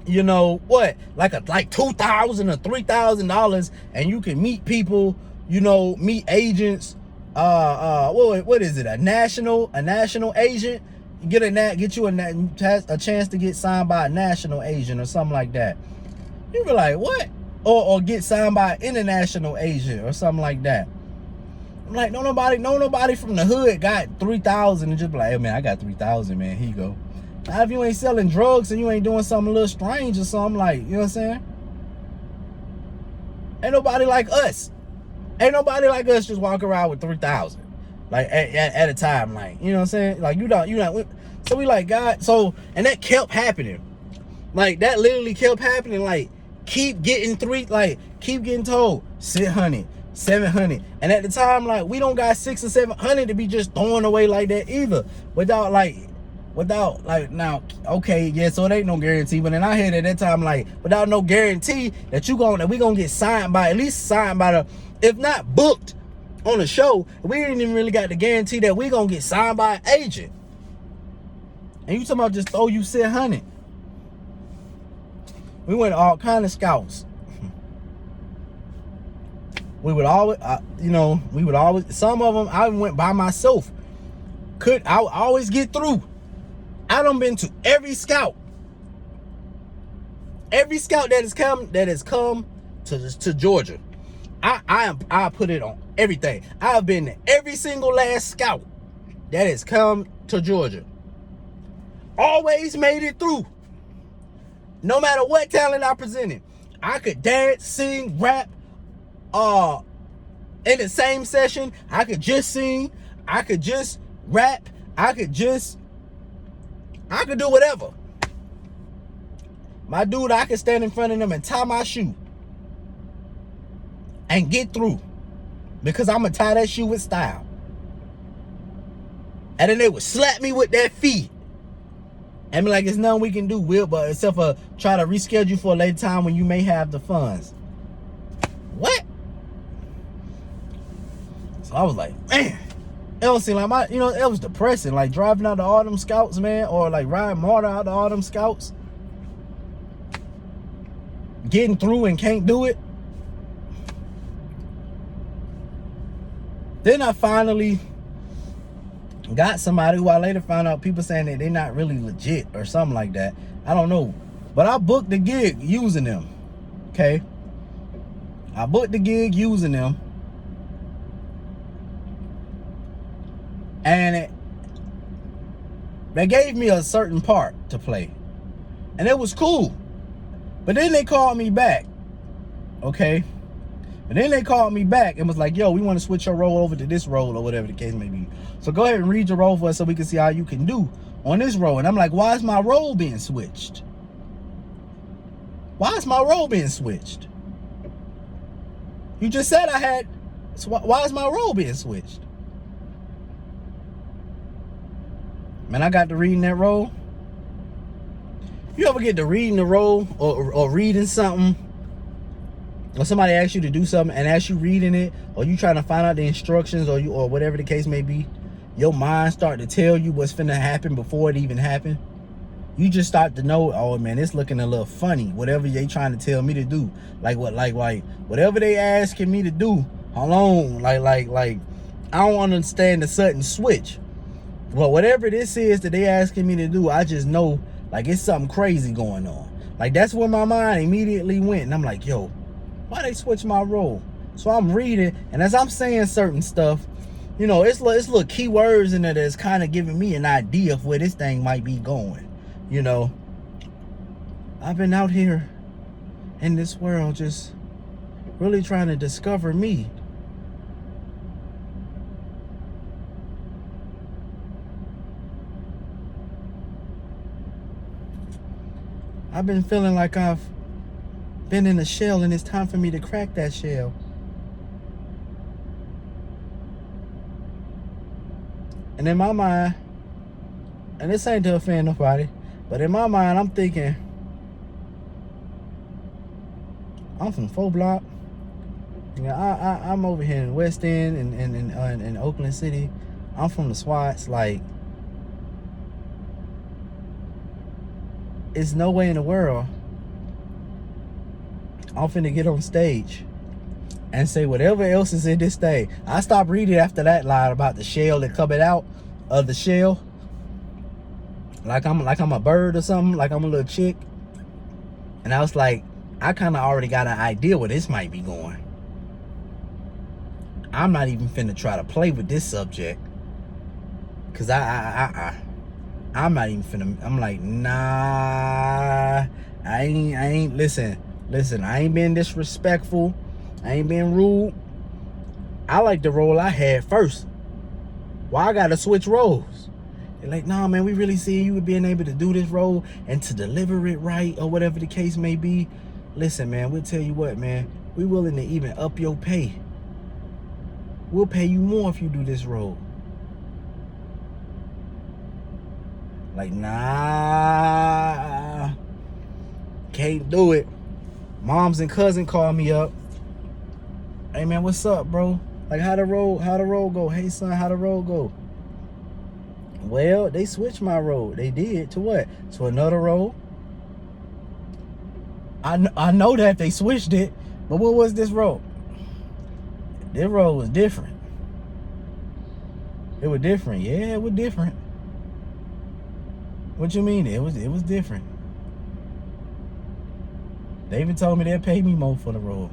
A: you know what, like $2,000 or $3,000, and you can meet people, you know, meet agents. What is it? A national agent. Get you a chance to get signed by a national agent or something like that. You be like, what? Or get signed by an international agent or something like that. I'm like, no nobody from the hood got 3,000 and just be like, hey man, I got 3,000, man. Here you go. Now, if you ain't selling drugs and you ain't doing something a little strange or something, like, you know what I'm saying? Ain't nobody like us. Ain't nobody like us just walk around with 3,000, like at a time, like, you know what I'm saying? Like, you not. So we like, God. So, and that kept happening. Like, that literally kept happening. Like, keep getting told 600, 700, and at the time, like, we don't got 600 or 700 to be just throwing away like that either. Without now, okay, yeah, so it ain't no guarantee. But then I had at that time, like, without no guarantee that we gonna get signed by, at least signed by the, if not booked on the show, we didn't even really got the guarantee that we gonna get signed by an agent. And you talking about just throw you 600. We went all kind of scouts. We would always, some of them I went by myself. I would always get through. I done been to every scout that has come to Georgia. I put it on everything. I have been to every single last scout that has come to Georgia. Always made it through. No matter what talent I presented. I could dance, sing, rap, in the same session. I could just sing. I could just rap. I could do whatever. My dude, I could stand in front of them and tie my shoe and get through, because I'm going to tie that shoe with style. And then they would slap me with their feet and be like, there's nothing we can do, Will, but except for try to reschedule for a later time when you may have the funds. What? So I was like, man, it don't seem like it was depressing. Like driving out to all them scouts, man, or like riding Marta out to all them scouts, getting through and can't do it. Then I finally got somebody who I later found out people saying that they're not really legit or something like that. I don't know. But I booked the gig using them. Okay? I booked the gig using them. And they gave me a certain part to play. And it was cool. But then they called me back. Okay? And then they called me back and was like, yo, we want to switch your role over to this role or whatever the case may be. So go ahead and read your role for us so we can see how you can do on this role. And I'm like, why is my role being switched? Why is my role being switched? You just said I had, so why is my role being switched? Man, I got to reading that role. You ever get to reading the role or reading something, or somebody asks you to do something, and as you reading it, or you trying to find out the instructions, or whatever the case may be, your mind start to tell you what's finna happen before it even happened? You just start to know, oh man, it's looking a little funny, whatever they trying to tell me to do. Like whatever they asking me to do, how long, like I don't understand the sudden switch. Well, whatever this is that they asking me to do, I just know like it's something crazy going on. Like that's where my mind immediately went, and I'm like, yo, why they switch my role? So I'm reading, and as I'm saying certain stuff, it's little keywords in there that's kind of giving me an idea of where this thing might be going. I've been out here in this world just really trying to discover me. I've been feeling like I've been in a shell, and it's time for me to crack that shell. And in my mind, and this ain't to offend nobody, but in my mind, I'm thinking, I'm from 4 Block. I'm over here in West End and in Oakland City. I'm from the Swats. Like, it's no way in the world I'm finna get on stage and say whatever else is in this thing. I stopped reading after that line about the shell that coming out of the shell. Like I'm a bird or something, like I'm a little chick. And I was like, I kind of already got an idea where this might be going. I'm not even finna try to play with this subject, cause I'm not even finna. I'm like, nah, I ain't. Listen, I ain't been disrespectful. I ain't been rude. I like the role I had first. Why I gotta switch roles? They're like, nah, man, we really see you being able to do this role and to deliver it right, or whatever the case may be. Listen, man, we'll tell you what, man. We willing to even up your pay. We'll pay you more if you do this role. Like, nah, can't do it. Moms and cousin call me up. Hey man, what's up, bro? Like, how the road go? Hey son, how the road go? Well, they switched my road. They did to what? To another road. I know that they switched it, but what was this road? This road was different. It was different. Yeah, it was different. What you mean? It was different. They even told me they'd pay me more for the role.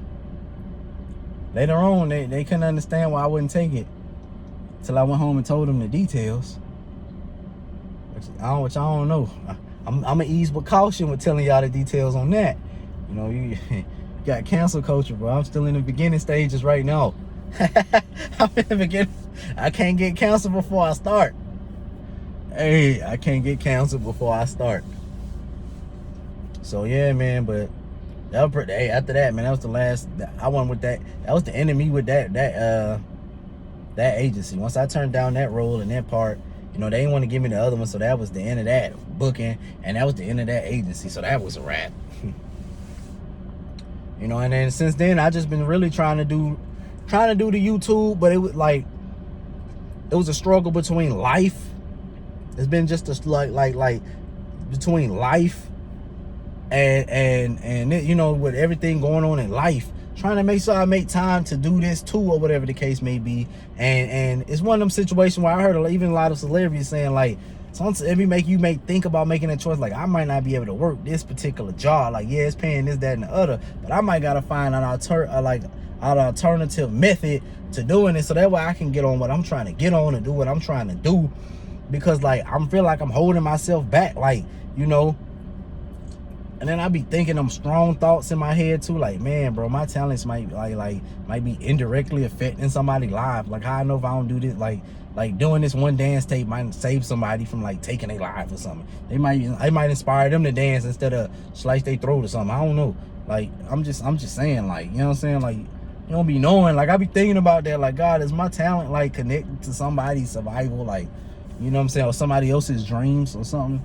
A: Later on, they couldn't understand why I wouldn't take it till I went home and told them the details. I don't know. I'm gonna ease with caution with telling y'all the details on that. You know, you got cancel culture, bro. I'm still in the beginning stages right now. I'm in the beginning. I can't get canceled before I start. Hey, I can't get canceled before I start. So yeah, man. But that was pretty. Hey, after that, man, that was the last. I went with that. That was the enemy with that agency. Once I turned down that role and that part, you know, they didn't want to give me the other one, so that was the end of that booking, and that was the end of that agency. So that was a wrap. You know, and then since then, I just been really trying to do the YouTube, but it was like it was a struggle between life. It's been just a like between life and you know, with everything going on in life, trying to make sure I make time to do this too, or whatever the case may be. And it's one of them situations where I heard even a lot of celebrities saying like, sometimes it you may think about making a choice, like I might not be able to work this particular job, like yeah, it's paying this, that, and the other, but I might gotta find an alternative method to doing it, so that way I can get on what I'm trying to get on and do what I'm trying to do. Because like I feel like I'm holding myself back, like, you know. And then I be thinking them strong thoughts in my head too, like, man, bro, my talents might be indirectly affecting somebody's life. Like, how I know if I don't do this, like doing this one dance tape might save somebody from like taking their life or something. It might inspire them to dance instead of slice their throat or something. I don't know. Like, I'm just saying, like, you know what I'm saying? Like, you don't be knowing. Like, I be thinking about that. Like, God, is my talent like connected to somebody's survival? Like, you know what I'm saying? Or somebody else's dreams or something?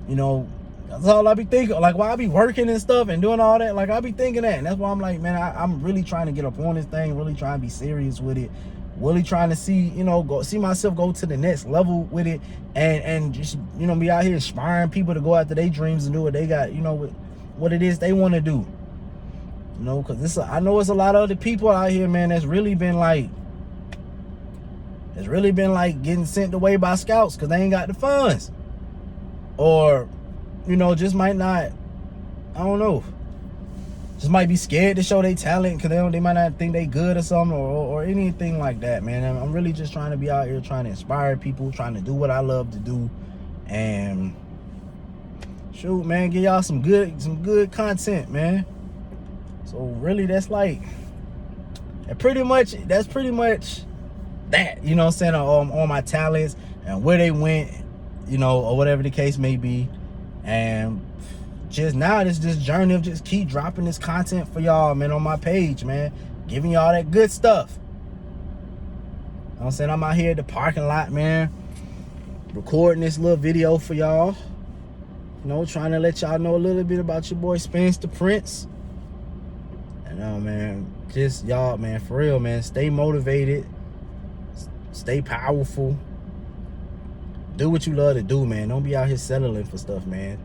A: You know, that's all I be thinking. Like, while I be working and stuff and doing all that, like, I be thinking that. And that's why I'm like, man, I'm really trying to get up on this thing, really trying to be serious with it, really trying to see, you know, see myself go to the next level with it, and just, you know, be out here inspiring people to go after their dreams and do what they got, you know, what it is they want to do. You know, because I know it's a lot of other people out here, man, that's really been like, getting sent away by scouts because they ain't got the funds. Or, you know, just might not, I don't know, just might be scared to show their talent because they might not think they good or something, or anything like that, man. I'm really just trying to be out here trying to inspire people, trying to do what I love to do, and shoot, man, give y'all some good content, man. So really, that's pretty much that, you know what I'm saying, on my talents and where they went, you know, or whatever the case may be. And just now it's this journey of just keep dropping this content for y'all, man, on my page, man, giving y'all that good stuff. You know what I'm saying? I'm out here at the parking lot, man, recording this little video for y'all, you know, trying to let y'all know a little bit about your boy Spinz Da Prince. And man, just y'all, man, for real, man, stay motivated, stay powerful, do what you love to do, man. Don't be out here settling for stuff, man.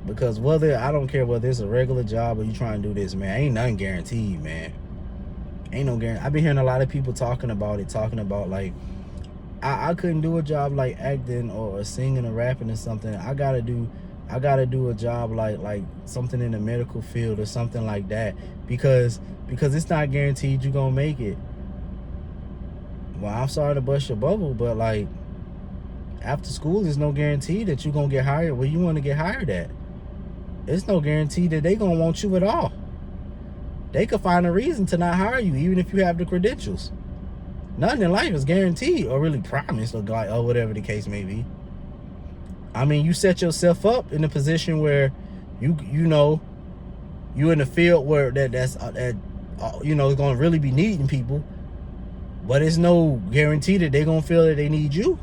A: Because I don't care whether it's a regular job or you trying to do this, man, ain't nothing guaranteed, man. Ain't no guarantee. I've been hearing a lot of people talking about like, I couldn't do a job like acting or singing or rapping or something. I gotta do a job like something in the medical field or something like that, because it's not guaranteed you're gonna make it. Well, I'm sorry to bust your bubble, but like, after school, there's no guarantee that you're gonna get hired where you want to get hired at. It's no guarantee that they gonna want you at all. They could find a reason to not hire you, even if you have the credentials. Nothing in life is guaranteed or really promised, or whatever the case may be. I mean, you set yourself up in a position where you know, you in the field where that's you know, gonna really be needing people, but it's no guarantee that they're gonna feel that they need you.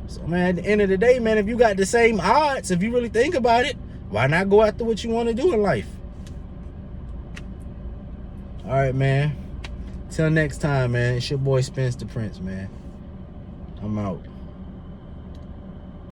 A: So, man, at the end of the day, man, if you got the same odds, if you really think about it, why not go after what you want to do in life? All right, man. Till next time, man. It's your boy Spinz Da Prince, man. I'm out.